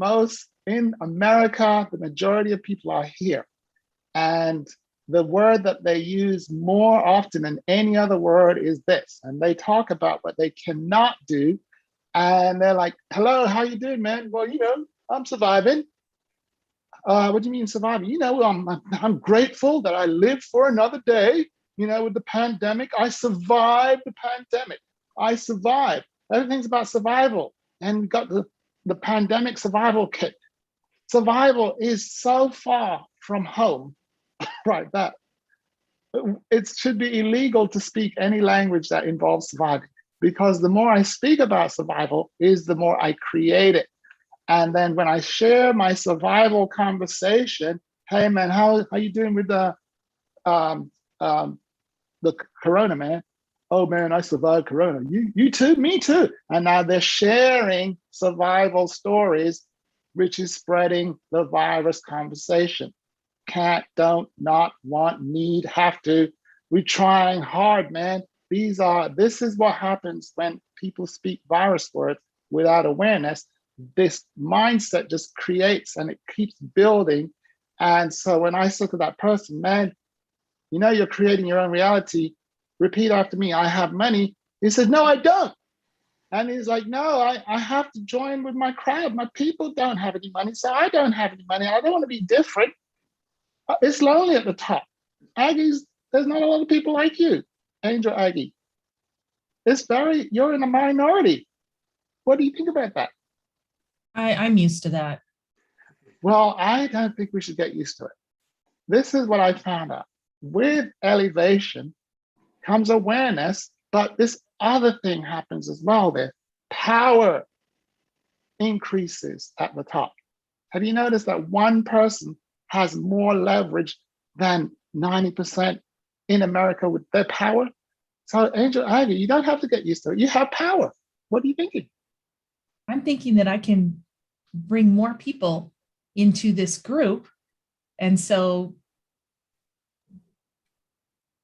I: America, the majority of people are here. And the word that they use more often than any other word is this. And they talk about what they cannot do. And they're like, hello, how you doing, man? Well, I'm surviving. What do you mean surviving? I'm grateful that I lived for another day. With the pandemic, I survived the pandemic. I survived. Everything's about survival. And we got the pandemic survival kit. Survival is so far from home, right? That it should be illegal to speak any language that involves surviving, because the more I speak about survival is the more I create it. And then when I share my survival conversation, hey man, how you doing with the corona, man? Oh man, I survived corona. You too, me too. And now they're sharing survival stories, which is spreading the virus conversation. Can't, don't, not, want, need, have to. We're trying hard, man. This is what happens when people speak virus words without awareness. This mindset just creates and it keeps building. And so when I look at that person, man, you're creating your own reality. Repeat after me, I have money. He said, no, I don't. And he's like, no, I have to join with my crowd. My people don't have any money, so I don't have any money. I don't want to be different. It's lonely at the top. Aggies, there's not a lot of people like you, Angel Aggie. You're in a minority. What do you think about that?
K: I'm used to that.
I: Well, I don't think we should get used to it. This is what I found out. With elevation comes awareness, but this other thing happens as well. There, power increases at the top. Have you noticed that one person has more leverage than 90% in America with their power? So Angel Ivy, you don't have to get used to it. You have power. What are you thinking?
K: I'm thinking that I can bring more people into this group. And so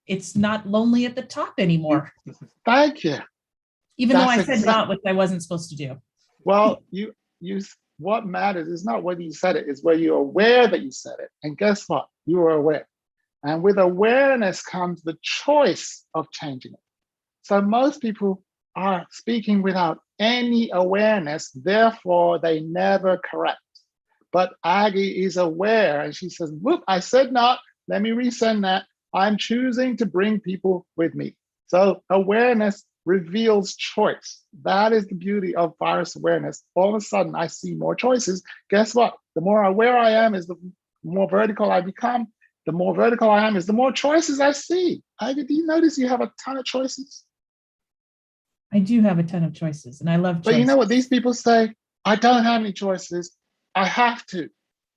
K: it's not lonely at the top anymore.
I: Thank you.
K: Even though I said not, which I wasn't supposed to do.
I: Well, what matters is not whether you said it, it's whether you're aware that you said it. And guess what? You were aware. And with awareness comes the choice of changing it. So most people are speaking without any awareness, therefore they never correct. But Aggie is aware and she says, whoop, I said not, let me resend that. I'm choosing to bring people with me. So awareness reveals choice. That is the beauty of virus awareness. All of a sudden, I see more choices. Guess what? The more aware I am is the more vertical I become. The more vertical I am is the more choices I see. Ivy, do you notice you have a ton of choices?
K: I do have a ton of choices and I love choices.
I: But you know what these people say? I don't have any choices. I have to.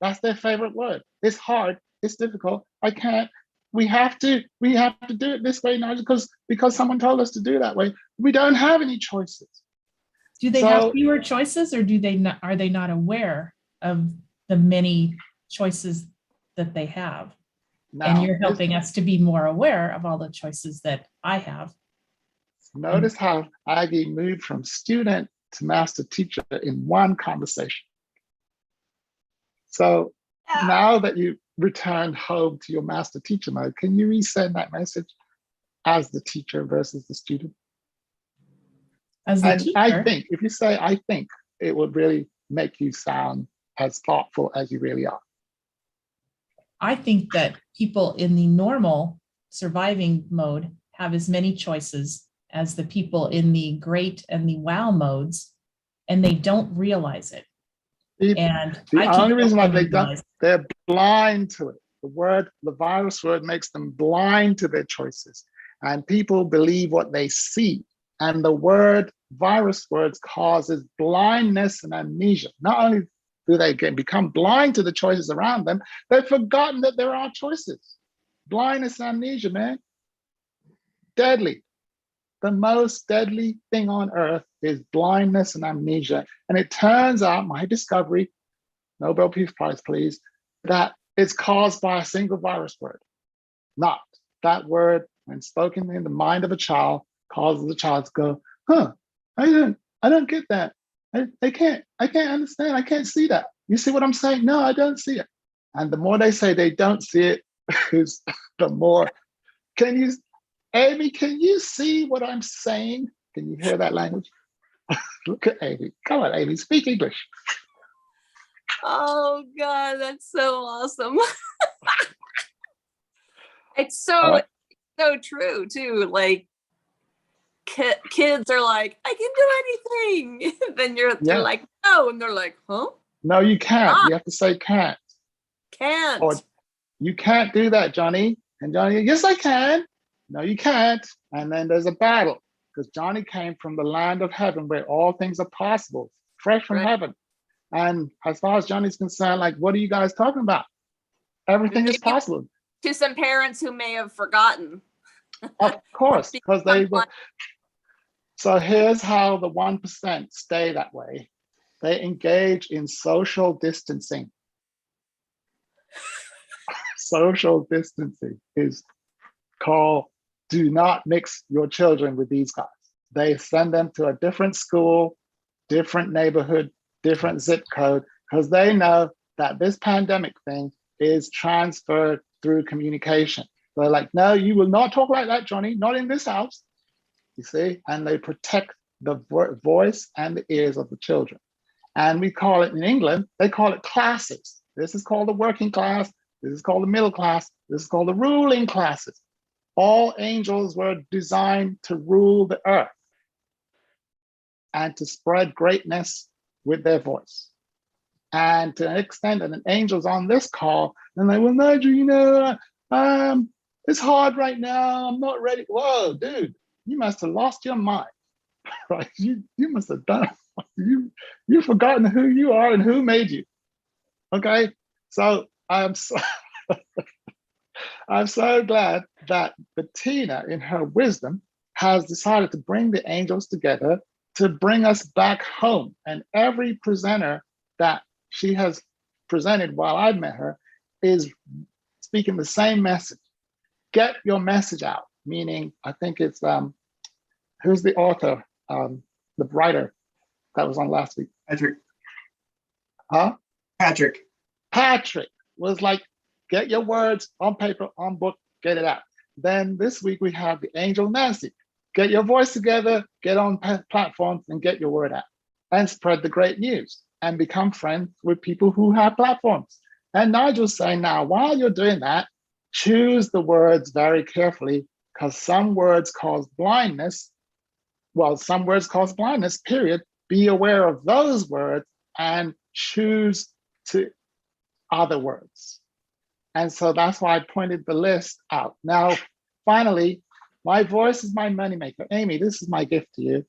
I: That's their favorite word. It's hard. It's difficult. I can't. We have to do it this way now because someone told us to do it that way. We don't have any choices.
K: Do they have fewer choices, or are they not aware of the many choices that they have? No, and you're helping us to be more aware of all the choices that I have.
I: Notice how Aggie moved from student to master teacher in one conversation. So now that you returned home to your master teacher mode, can you resend that message as the teacher versus the student?
K: As the teacher?
I: I think, if you say, I think, it would really make you sound as thoughtful as you really are.
K: I think that people in the normal surviving mode have as many choices as the people in the great and the wow modes, and they don't realize it. And
I: the only reason why they don't, they're blind to it. The virus word makes them blind to their choices. And people believe what they see. And the word virus words causes blindness and amnesia. Not only do they become blind to the choices around them, they've forgotten that there are choices. Blindness and amnesia, man. Deadly. The most deadly thing on earth is blindness and amnesia. And it turns out, my discovery, Nobel Peace Prize, please, that it's caused by a single virus word. Not that word, when spoken in the mind of a child, causes the child to go, I don't get that. I can't understand. I can't see that. You see what I'm saying? No, I don't see it. And the more they say they don't see it, is the more. Amy, can you see what I'm saying? Can you hear that language? Look at Amy. Come on, Amy, speak English.
J: Oh God, that's so awesome. It's
I: All
J: so true too. Like kids are like, I can do anything. Then you're like, no, and they're like, huh?
I: No, you can't. You have to say can't.
J: Can't.
I: Or you can't do that, Johnny. And Johnny, yes, I can. No, you can't. And then there's a battle because Johnny came from the land of heaven where all things are possible, fresh from heaven. And as far as Johnny's concerned, like, what are you guys talking about? Everything is possible.
J: To some parents who may have forgotten.
I: Of course, because they were. So here's how the 1% stay that way. They engage in social distancing. Social distancing is called do not mix your children with these guys. They send them to a different school, different neighborhood, different zip code, because they know that this pandemic thing is transferred through communication. They're like, no, you will not talk like that, Johnny, not in this house. You see, and they protect the voice and the ears of the children. And we call it in England, they call it classes. This is called the working class. This is called the middle class. This is called the ruling classes. All angels were designed to rule the earth and to spread greatness with their voice. And to an extent that an angel's on this call, and they will, Nigel, you know, it's hard right now. I'm not ready. Whoa, dude, you must have lost your mind, right? You must have done, you've forgotten who you are and who made you. Okay, so I'm so glad that Bettina, in her wisdom, has decided to bring the angels together to bring us back home. And every presenter that she has presented while I've met her is speaking the same message. Get your message out, meaning, I think it's, who's the author, the writer that was on last week?
M: Patrick.
I: Huh?
M: Patrick
I: was like, get your words on paper, on book, get it out. Then this week we have the angel Nancy. Get your voice together, get on platforms and get your word out and spread the great news and become friends with people who have platforms. And Nigel's saying now, while you're doing that, choose the words very carefully because some words cause blindness. Well, some words cause blindness, period. Be aware of those words and choose to other words. And so that's why I pointed the list out. Now, finally, my voice is my moneymaker. Amy, this is my gift to you.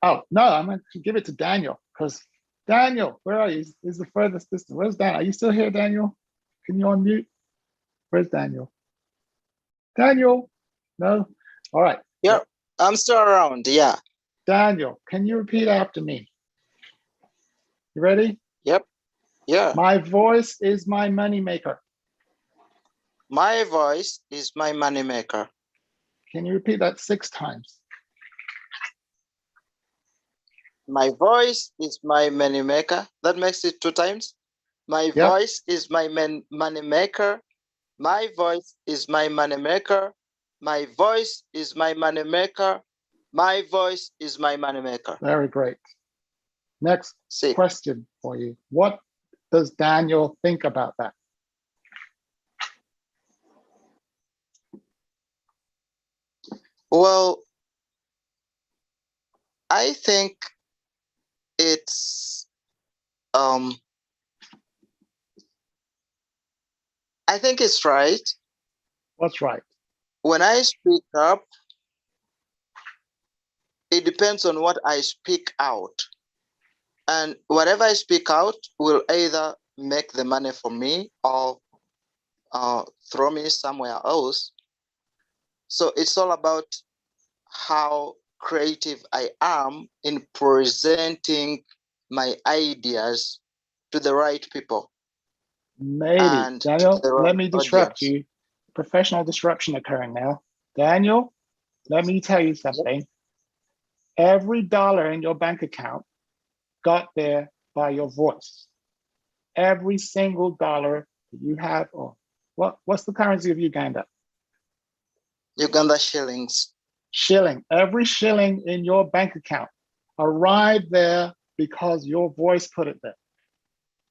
I: Oh, no, I'm going to give it to Daniel because Daniel, where are you? He's the furthest distance. Where's Dan? Are you still here, Daniel? Can you unmute? Where's Daniel? Daniel? No? All right.
G: Yeah, I'm still around. Yeah.
I: Daniel, can you repeat after me? You ready?
G: Yep. Yeah.
I: My voice is my moneymaker.
G: My voice is my moneymaker.
I: Can you repeat that 6 times?
G: My voice is my moneymaker. That makes it 2 times. My voice is my moneymaker. My voice is my moneymaker. My voice is my moneymaker. My voice is my moneymaker.
I: Very great. Next question for you. What does Daniel think about that?
G: Well, I think it's I think it's right.
I: What's right?
G: When I speak up, it depends on what I speak out. And whatever I speak out will either make the money for me or throw me somewhere else. So it's all about how creative I am in presenting my ideas to the right people.
I: Maybe.
G: And
I: Daniel,
G: right
I: let me disrupt
G: audience.
I: you. Professional disruption occurring now. Daniel, let me tell you something. Every dollar in your bank account got there by your voice. Every single dollar that you have, or What's the currency of Uganda?
G: Uganda shillings.
I: Shilling. Every shilling in your bank account arrived there because your voice put it there.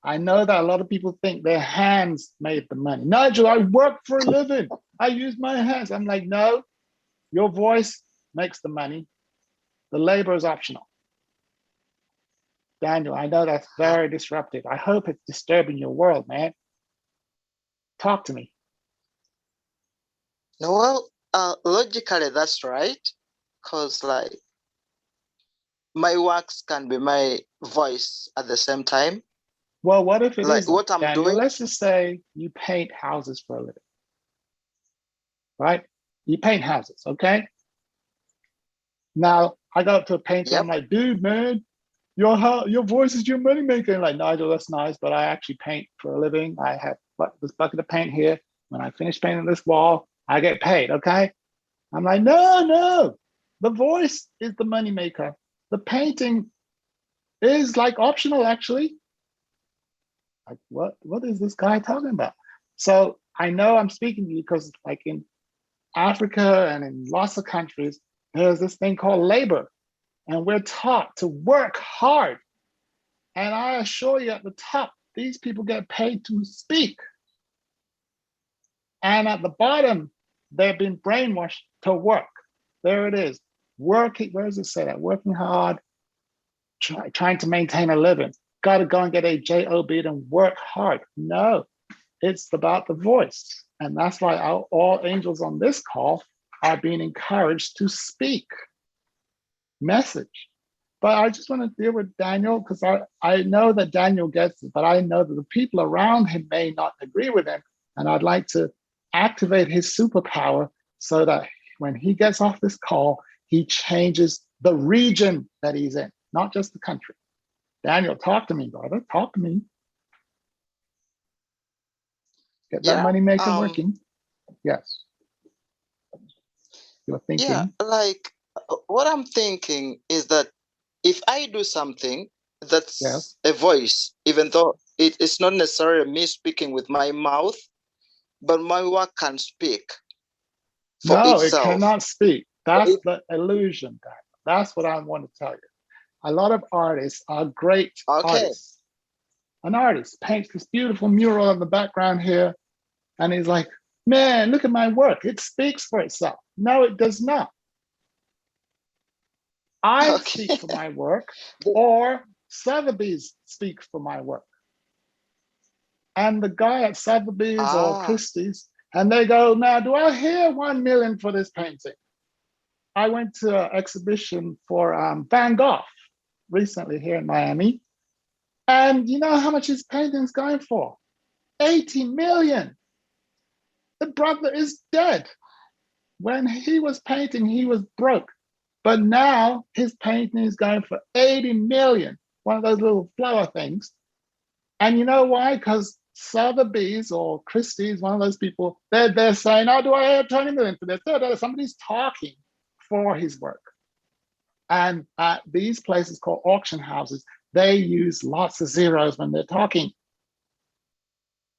I: I know that a lot of people think their hands made the money. Nigel, I work for a living. I use my hands. I'm like, no, your voice makes the money. The labor is optional. Daniel, I know that's very disruptive. I hope it's disturbing your world, man. Talk to me.
G: No, well, logically that's right, because like my works can be my voice at the same time.
I: Well, what if it
G: like
I: is
G: what I'm
I: Daniel?
G: doing?
I: Let's just say you paint houses for a living, right? You paint houses, okay? Now I go up to a painter. I'm like, dude, man, your voice is your moneymaker. And like, Nigel, that's nice, but I actually paint for a living. I have this bucket of paint here. When I finish painting this wall, I get paid, okay? I'm like, no, the voice is the moneymaker. The painting is like optional, actually. Like, what is this guy talking about? So I know I'm speaking to you because like in Africa and in lots of countries, there's this thing called labor. And we're taught to work hard. And I assure you at the top, these people get paid to speak. And at the bottom, they've been brainwashed to work. There it is. Working, where does it say that? Working hard, trying to maintain a living. Got to go and get a job and work hard. No, it's about the voice. And that's why all angels on this call are being encouraged to speak message. But I just want to deal with Daniel because I know that Daniel gets it, but I know that the people around him may not agree with him. And I'd like to activate his superpower so that when he gets off this call, he changes the region that he's in, not just the country. Daniel, talk to me, brother. Talk to me. Get that moneymaker working. Yes. You're thinking.
G: Yeah, like what I'm thinking is that if I do something that's a voice, even though it's not necessarily me speaking with my mouth, but my work can speak for itself.
I: It cannot speak. That's the illusion, Daniel. That's what I want to tell you. A lot of artists are great artists. An artist paints this beautiful mural in the background here, and he's like, man, look at my work. It speaks for itself. No, it does not. I speak for my work, or Sotheby's speaks for my work. And the guy at Sotheby's or Christie's, and they go, now, do I hear 1 million for this painting? I went to an exhibition for Van Gogh recently here in Miami. And you know how much his painting's going for? 80 million. The brother is dead. When he was painting, he was broke. But now his painting is going for 80 million, one of those little flower things. And you know why? Because Sotheby's or Christie's, one of those people, they're saying, oh, do I have 20 million for this? Somebody's talking for his work. And at these places called auction houses, they use lots of zeros when they're talking.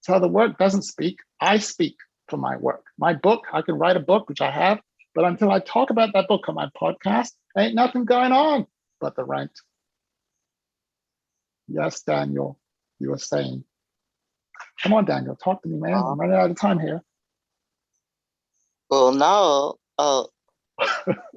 I: So the work doesn't speak. I speak for my work. My book, I can write a book, which I have, but until I talk about that book on my podcast, ain't nothing going on but the rent. Yes, Daniel, you were saying. Come on, Daniel, talk to me, man. I'm running out of time here.
G: Well, now,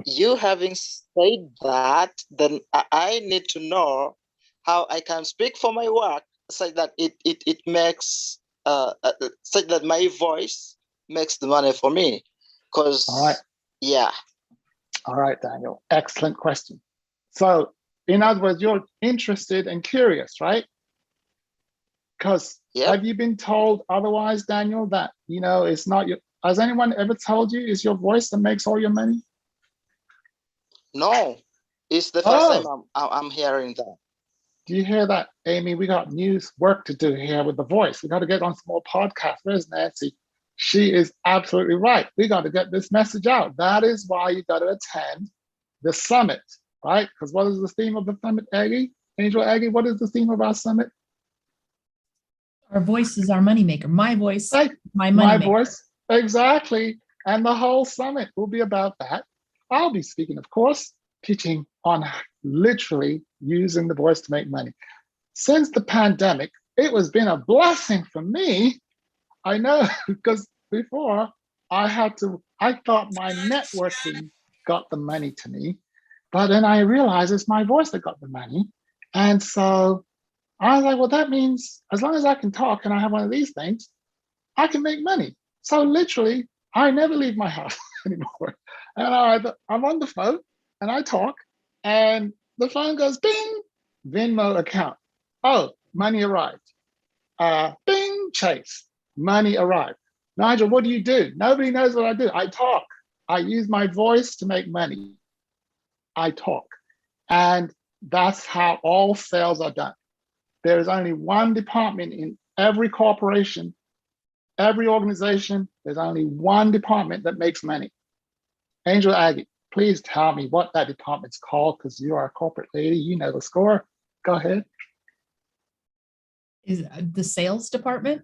G: you having said that, then I need to know how I can speak for my work such that it makes, such that my voice makes the money for me. Because, yeah.
I: All right, Daniel, excellent question. So, in other words, you're interested and curious, right? Because have you been told otherwise, Daniel, that, you know, it's not your, has anyone ever told you it's your voice that makes all your money?
G: No, it's the first time I'm hearing that.
I: Do you hear that, Amy? We got news work to do here with the voice. We got to get on some more podcasts. Where's Nancy? She is absolutely right. We got to get this message out. That is why you got to attend the summit, right? Because what is the theme of the summit, Aggie? Angel Aggie, what is the theme of our summit?
K: Our voice is our moneymaker. My voice,
I: Like,
K: my
I: my
K: moneymaker.
I: voice, exactly. And the whole summit will be about that. I'll be speaking, of course, teaching on literally using the voice to make money. Since the pandemic, it has been a blessing for me. I know, because before I thought my networking got the money to me, but then I realized it's my voice that got the money. And so I was like, well, that means as long as I can talk and I have one of these things, I can make money. So literally, I never leave my house anymore. And I'm on the phone and I talk and the phone goes ding, Venmo account. Oh, money arrived. Bing, Chase, money arrived. Nigel, what do you do? Nobody knows what I do. I talk. I use my voice to make money. I talk. And that's how all sales are done. There is only one department in every corporation, every organization. There's only one department that makes money. Angel Aggie, please tell me what that department's called, because you are a corporate lady. You know the score. Go ahead.
K: Is the sales department?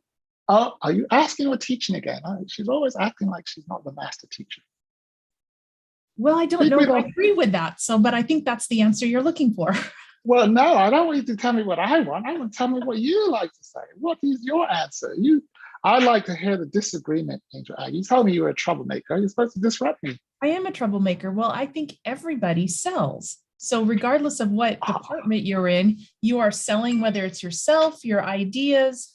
I: Oh, are you asking or teaching again? She's always acting like she's not the master teacher.
K: Well, I don't know if I agree with that. So, but I think that's the answer you're looking for.
I: Well, no, I don't want you to tell me what I want. I want to tell me what you like to say. What is your answer? I'd like to hear the disagreement, Angel Aggie. You told me you were a troublemaker. You're supposed to disrupt me.
K: I am a troublemaker. Well, I think everybody sells. So regardless of what department you're in, you are selling, whether it's yourself, your ideas,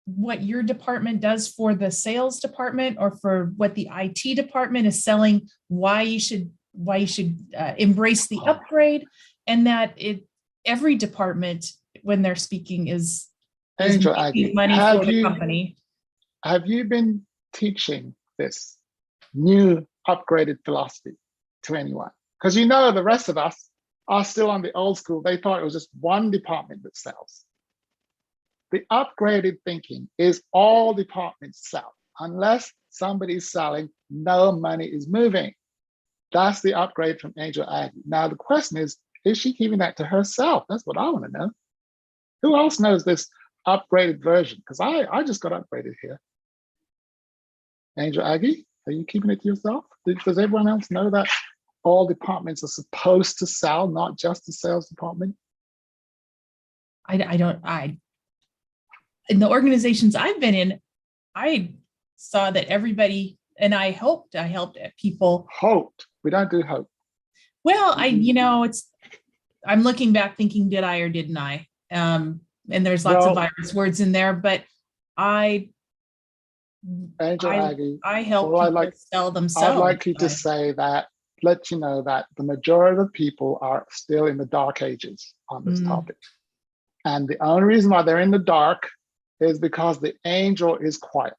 K: what your department does for the sales department or for what the IT department is selling, why you should embrace the upgrade, and that every department when they're speaking is
I: Angel
K: making
I: Aggie,
K: money for the company.
I: Have you been teaching this new upgraded philosophy to anyone? Because you know the rest of us are still on the old school. They thought it was just one department that sells. The upgraded thinking is all departments sell. Unless somebody's selling, no money is moving. That's the upgrade from Angel Aggie. Now the question is she keeping that to herself? That's what I want to know. Who else knows this upgraded version? Because I just got upgraded here. Angel Aggie, are you keeping it to yourself? Does everyone else know that all departments are supposed to sell, not just the sales department?
K: In the organizations I've been in, I saw that everybody, and I helped people.
I: Hoped. We don't do hope.
K: Well, I'm looking back thinking, did I or didn't I? And there's lots of virus words in there, but
I: Angel Aggie,
K: I help people sell themselves.
I: I'd like you to say that, let you know that the majority of people are still in the dark ages on this topic. And the only reason why they're in the dark is because the angel is quiet.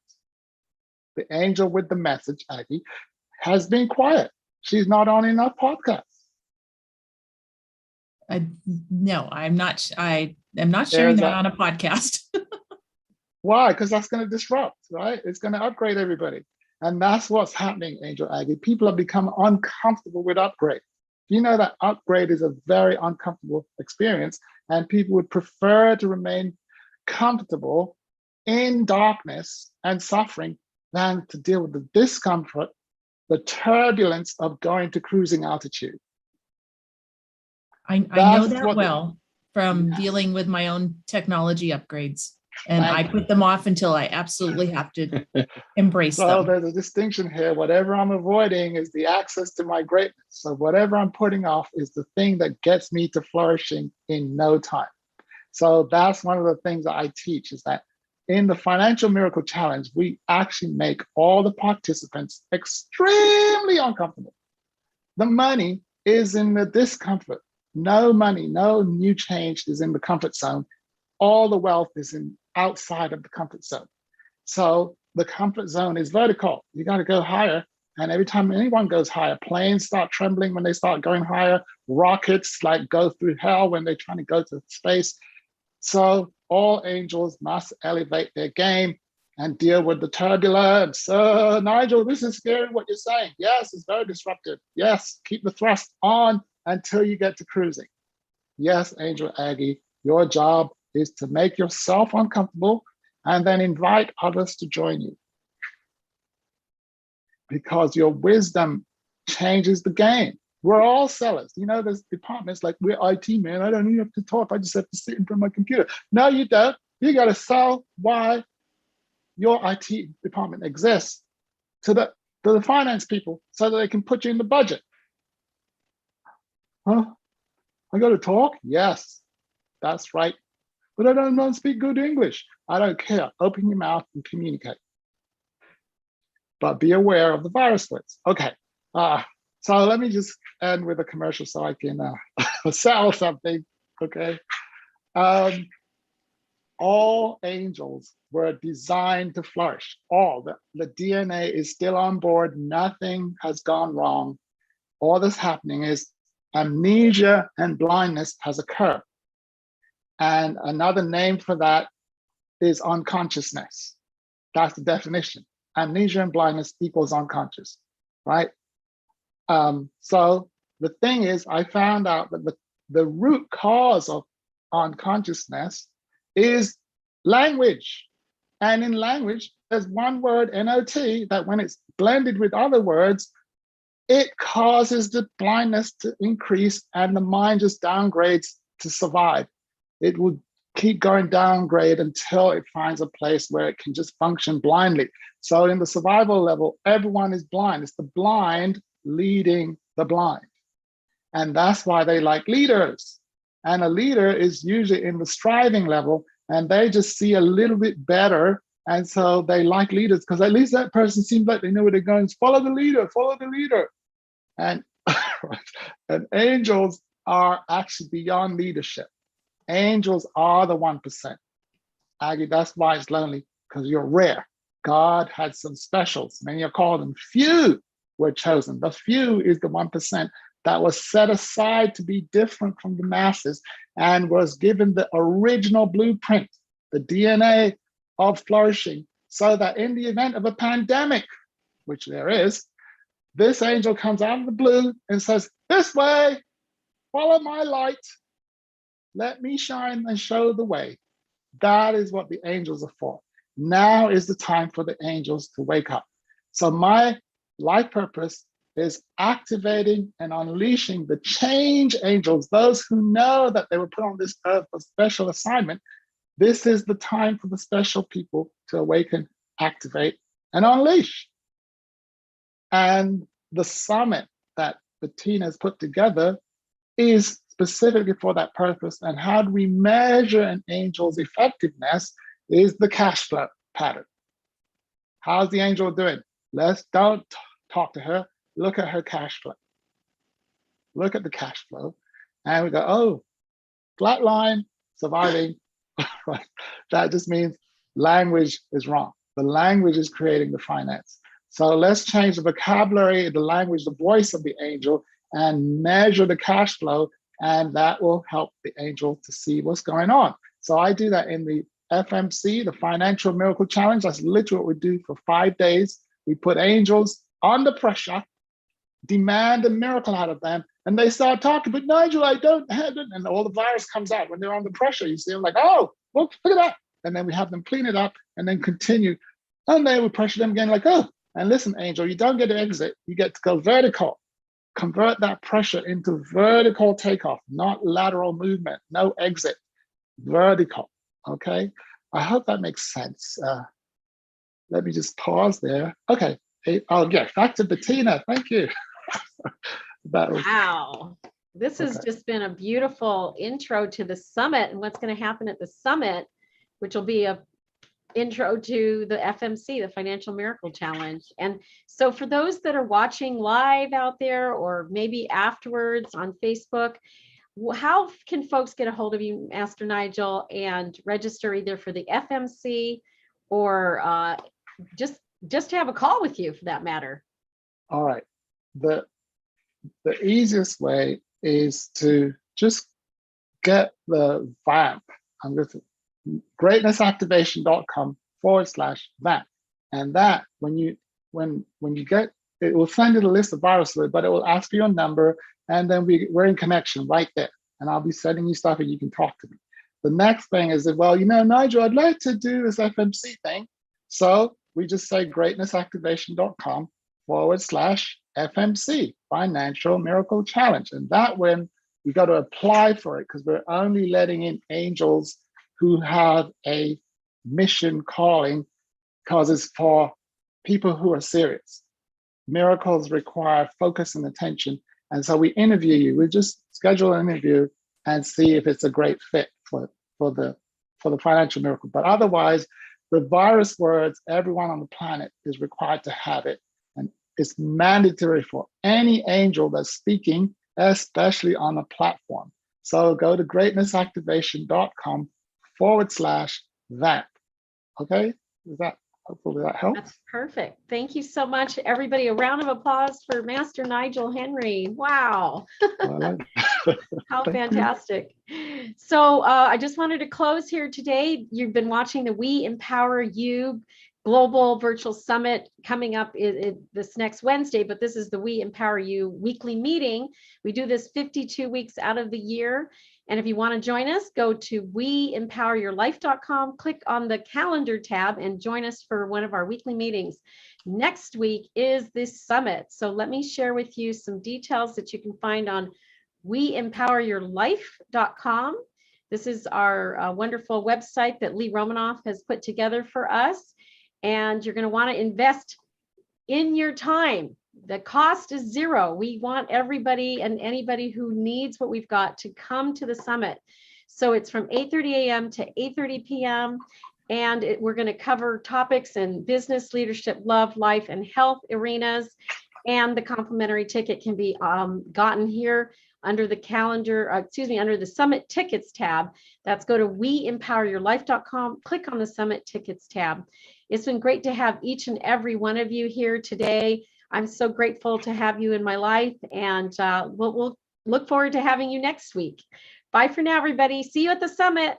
I: The angel with the message, Aggie, has been quiet. She's not on enough podcasts.
K: No, I'm not. I am not sharing that on a podcast.
I: Why? Because that's going to disrupt, right? It's going to upgrade everybody. And that's what's happening, Angel Aggie. People have become uncomfortable with upgrade. You know that upgrade is a very uncomfortable experience, and people would prefer to remain comfortable in darkness and suffering than to deal with the discomfort, the turbulence of going to cruising altitude.
K: I know that well from dealing with my own technology upgrades. And I put them off until I absolutely have to embrace them.
I: So there's a distinction here. Whatever I'm avoiding is the access to my greatness. So whatever I'm putting off is the thing that gets me to flourishing in no time. So that's one of the things that I teach, is that in the Financial Miracle Challenge, we actually make all the participants extremely uncomfortable. The money is in the discomfort. No money, no new change is in the comfort zone. All the wealth is outside of the comfort zone. So the comfort zone is vertical. You got to go higher. And every time anyone goes higher, planes start trembling when they start going higher. Rockets go through hell when they're trying to go to space. So all angels must elevate their game and deal with the turbulence. Nigel, this is scary what you're saying. Yes, it's very disruptive. Yes, keep the thrust on until you get to cruising. Yes, Angel Aggie, your job is to make yourself uncomfortable and then invite others to join you. Because your wisdom changes the game. We're all sellers. You know, there's departments like, we're IT, man. I don't even have to talk. I just have to sit in front of my computer. No, you don't. You got to sell why your IT department exists to the finance people so that they can put you in the budget. Huh? I got to talk? Yes, that's right. But I don't speak good English. I don't care. Open your mouth and communicate. But be aware of the virus threats. Okay. So let me just end with a commercial so I can sell something. Okay. All angels were designed to flourish. All the DNA is still on board. Nothing has gone wrong. All that's happening is amnesia and blindness has occurred. And another name for that is unconsciousness. That's the definition. Amnesia and blindness equals unconscious, right? So the thing is, I found out that the root cause of unconsciousness is language. And in language, there's one word, NOT, that when it's blended with other words, it causes the blindness to increase and the mind just downgrades to survive. It will keep going downgrade until it finds a place where it can just function blindly. So in the survival level, everyone is blind. It's the blind leading the blind. And that's why they like leaders. And a leader is usually in the striving level, and they just see a little bit better. And so they like leaders because at least that person seems like they know where they're going. Follow the leader, follow the leader. And, and angels are actually beyond leadership. Angels are the 1%. Aggie, that's why it's lonely, because you're rare. God had some specials. Many are called them. Few were chosen. The few is the 1% that was set aside to be different from the masses and was given the original blueprint, the DNA of flourishing, so that in the event of a pandemic, which there is, this angel comes out of the blue and says, this way, follow my light. Let me shine and show the way. That is what the angels are for. Now is the time for the angels to wake up. So my life purpose is activating and unleashing the change angels, those who know that they were put on this earth for special assignment. This is the time for the special people to awaken, activate, and unleash. And the summit that Bettina has put together is specifically for that purpose. And how do we measure an angel's effectiveness is the cash flow pattern. How's the angel doing? Don't talk to her. Look at her cash flow. Look at the cash flow. And we go, oh, flat line, surviving. That just means language is wrong. The language is creating the finance. So let's change the vocabulary, the language, the voice of the angel, and measure the cash flow, and that will help the angel to see what's going on. So I do that in the FMC, the Financial Miracle Challenge. That's literally what we do for 5 days. We put angels under pressure, demand a miracle out of them, and they start talking, but Nigel, I don't have it. And all the virus comes out when they're under pressure. You see them like, oh, look at that. And then we have them clean it up and then continue. And then we pressure them again like, oh, and listen, angel, you don't get to exit. You get to go vertical. Convert that pressure into vertical takeoff, not lateral movement, no exit, vertical, okay? I hope that makes sense. Let me just pause there. Okay, oh yeah, back to Bettina, thank you.
A: Wow, this has just been a beautiful intro to the summit and what's gonna happen at the summit, which will be a intro to the FMC, the Financial Miracle Challenge. And so for those that are watching live out there or maybe afterwards on Facebook, how can folks get a hold of you, Master Nigel, and register either for the FMC or just to have a call with you for that matter?
I: All right. The easiest way is to just get the VAMP. I'm going to greatnessactivation.com/VAMP. And that when you get, it will send you the list of viruses, but it will ask for your number, and then we're in connection right there. And I'll be sending you stuff and you can talk to me. the next thing is that, well, Nigel, I'd like to do this FMC thing. So we just say greatnessactivation.com/FMC, Financial Miracle Challenge. And that when you got to apply for it, because we're only letting in angels who have a mission calling, because it's for people who are serious. Miracles require focus and attention. And so we interview you. We just schedule an interview and see if it's a great fit for the financial miracle. But otherwise, the virus words, everyone on the planet is required to have it. And it's mandatory for any angel that's speaking, especially on a platform. So go to greatnessactivation.com/that. Okay? Hopefully that helps.
A: That's perfect. Thank you so much, everybody. A round of applause for Master Nigel Henry. Wow. How fantastic. So I just wanted to close here today. You've been watching the We Empower You Global Virtual Summit coming up this next Wednesday, but this is the We Empower You weekly meeting. We do this 52 weeks out of the year. And if you want to join us, go to weempoweryourlife.com, click on the calendar tab and join us for one of our weekly meetings. Next week is this summit. So let me share with you some details that you can find on weempoweryourlife.com. This is our wonderful website that Lee Romanoff has put together for us. And you're going to want to invest in your time. The cost is zero. We want everybody and anybody who needs what we've got to come to the summit. So it's from 8:30 a.m. to 8:30 p.m. And we're going to cover topics in business, leadership, love, life, and health arenas. And the complimentary ticket can be gotten here under the calendar, under the summit tickets tab. That's go to weempoweryourlife.com, click on the summit tickets tab. It's been great to have each and every one of you here today. I'm so grateful to have you in my life, and we'll look forward to having you next week. Bye for now, everybody. See you at the summit.